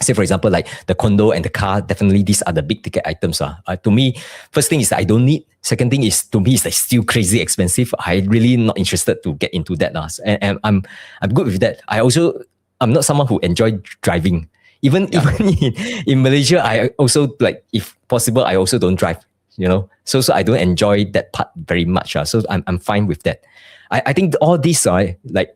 Say, for example, like the condo and the car, definitely these are the big ticket items. To me, first thing is that I don't need. Second thing is, to me, it's like still crazy expensive. I really not interested to get into that. And I'm good with that. I'm not someone who enjoy driving. Even in Malaysia, I also, like, if possible, I also don't drive. So I don't enjoy that part very much. So I'm fine with that. I think all these are like,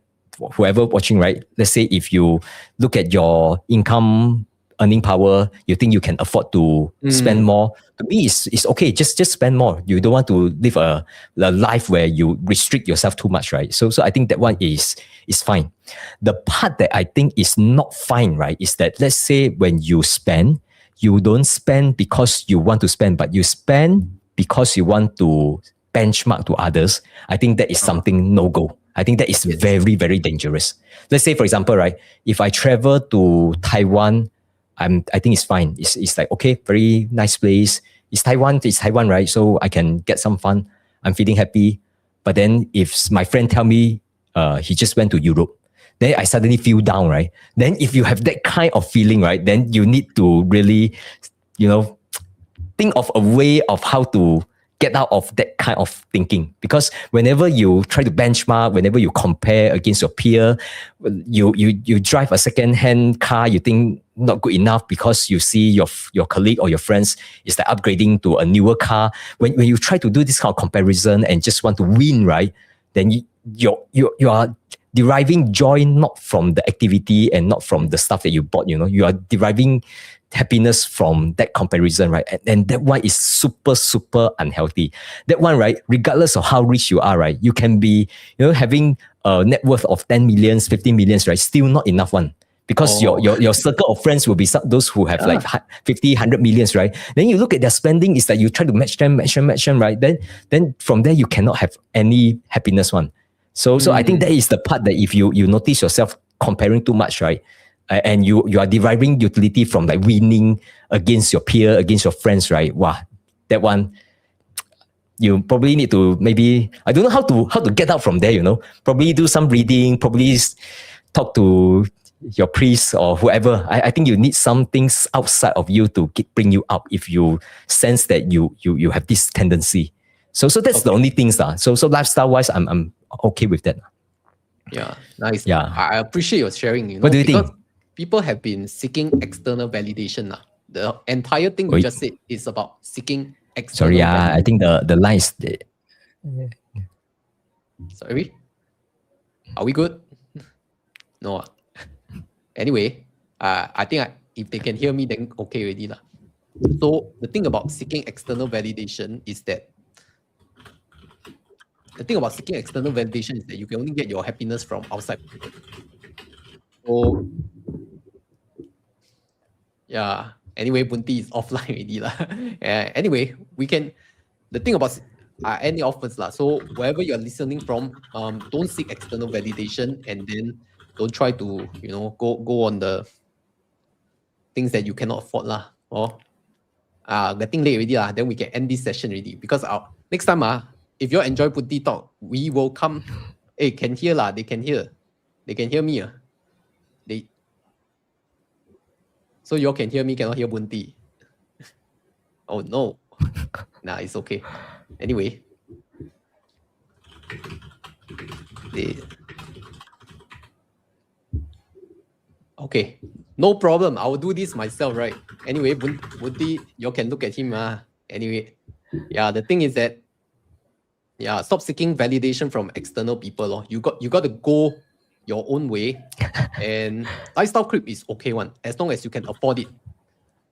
whoever watching, right? Let's say if you look at your income, earning power, you think you can afford to spend more. To me, it's okay. Just spend more. You don't want to live a life where you restrict yourself too much, right? So I think that one is fine. The part that I think is not fine, right, is that, let's say when you spend, you don't spend because you want to spend, but you spend because you want to benchmark to others. I think that is something no-go. I think that is very, very dangerous. Let's say, for example, right, if I travel to Taiwan, I think it's fine. It's like, okay, very nice place. It's Taiwan, right? So I can get some fun. I'm feeling happy. But then if my friend tell me he just went to Europe, then I suddenly feel down, right? Then if you have that kind of feeling, right, then you need to really, think of a way of how to get out of that kind of thinking. Because whenever you try to benchmark, whenever you compare against your peer, you drive a second-hand car, you think not good enough because you see your colleague or your friends is like upgrading to a newer car. When you try to do this kind of comparison and just want to win, right, then you are deriving joy not from the activity and not from the stuff that you bought. You are deriving happiness from that comparison, right? And that one is super, super unhealthy. That one, right, regardless of how rich you are, right, you can be, having a net worth of 10 millions, 15 millions, right, still not enough one. Because your circle of friends will be those who have like 50, 100 millions, right? Then you look at their spending, is that you try to match them, right? Then from there, you cannot have any happiness one. So I think that is the part that if you notice yourself comparing too much, right? And you are deriving utility from like winning against your peer, against your friends, right? Wow, that one, you probably need to maybe, I don't know how to get out from there, probably do some reading, probably talk to your priest or whoever. I think you need some things outside of you to bring you up if you sense that you have this tendency. So that's the only things. So lifestyle wise, I'm okay with that. Yeah, nice. Yeah. I appreciate your sharing. What do you think? People have been seeking external validation. The entire thing you just said is about seeking external validation. I think the line is... Sorry? Are we good? No. Anyway, I think if they can hear me, then okay already lah. So the thing about seeking external validation is that you can only get your happiness from outside people. So yeah. Anyway, Bunti is offline already lah. Anyway, the thing about any offers lah. So wherever you're listening from, don't seek external validation, and then don't try to go on the things that you cannot afford lah. Or getting late already lah. Then we can end this session already, because next time if you enjoy Bunti talk, we will come. Hey, can hear lah. They can hear me So you all can hear me, cannot hear Bunti. Oh no. Nah, it's okay. Anyway. Okay. No problem. I will do this myself, right? Anyway, Bunti, you all can look at him. Anyway. Yeah, the thing is that stop seeking validation from external people. You got to go your own way, and lifestyle creep is okay one, as long as you can afford it.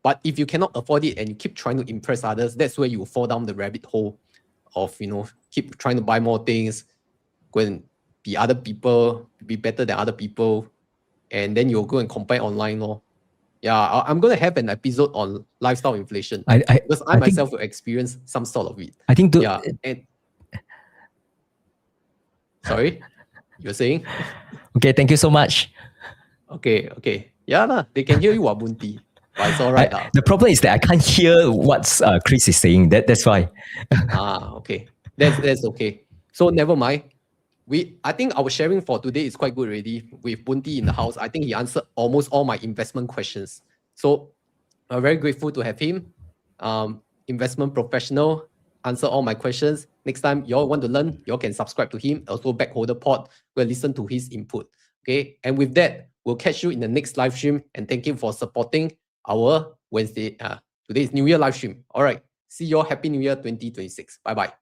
But if you cannot afford it and you keep trying to impress others, that's where you fall down the rabbit hole of keep trying to buy more things, go and be other people, be better than other people, and then you'll go and compare online. Yeah, I'm going to have an episode on lifestyle inflation, because I myself will experience some sort of it. I think sorry, you're saying? Okay, thank you so much. Okay. Yeah, they can hear you, Bunti. But it's all right. The problem is that I can't hear what Chris is saying. That's why. Okay. That's okay. So never mind. I think our sharing for today is quite good already with Bunti in the house. I think he answered almost all my investment questions. So I'm very grateful to have him. Investment professional, answer all my questions. Next time you all want to learn, you all can subscribe to him. Also, Backholder Pod, go listen to his input. Okay. And with that, we'll catch you in the next live stream. And thank you for supporting our Wednesday. Today is New Year live stream. All right. See you all. Happy New Year 2026. Bye-bye.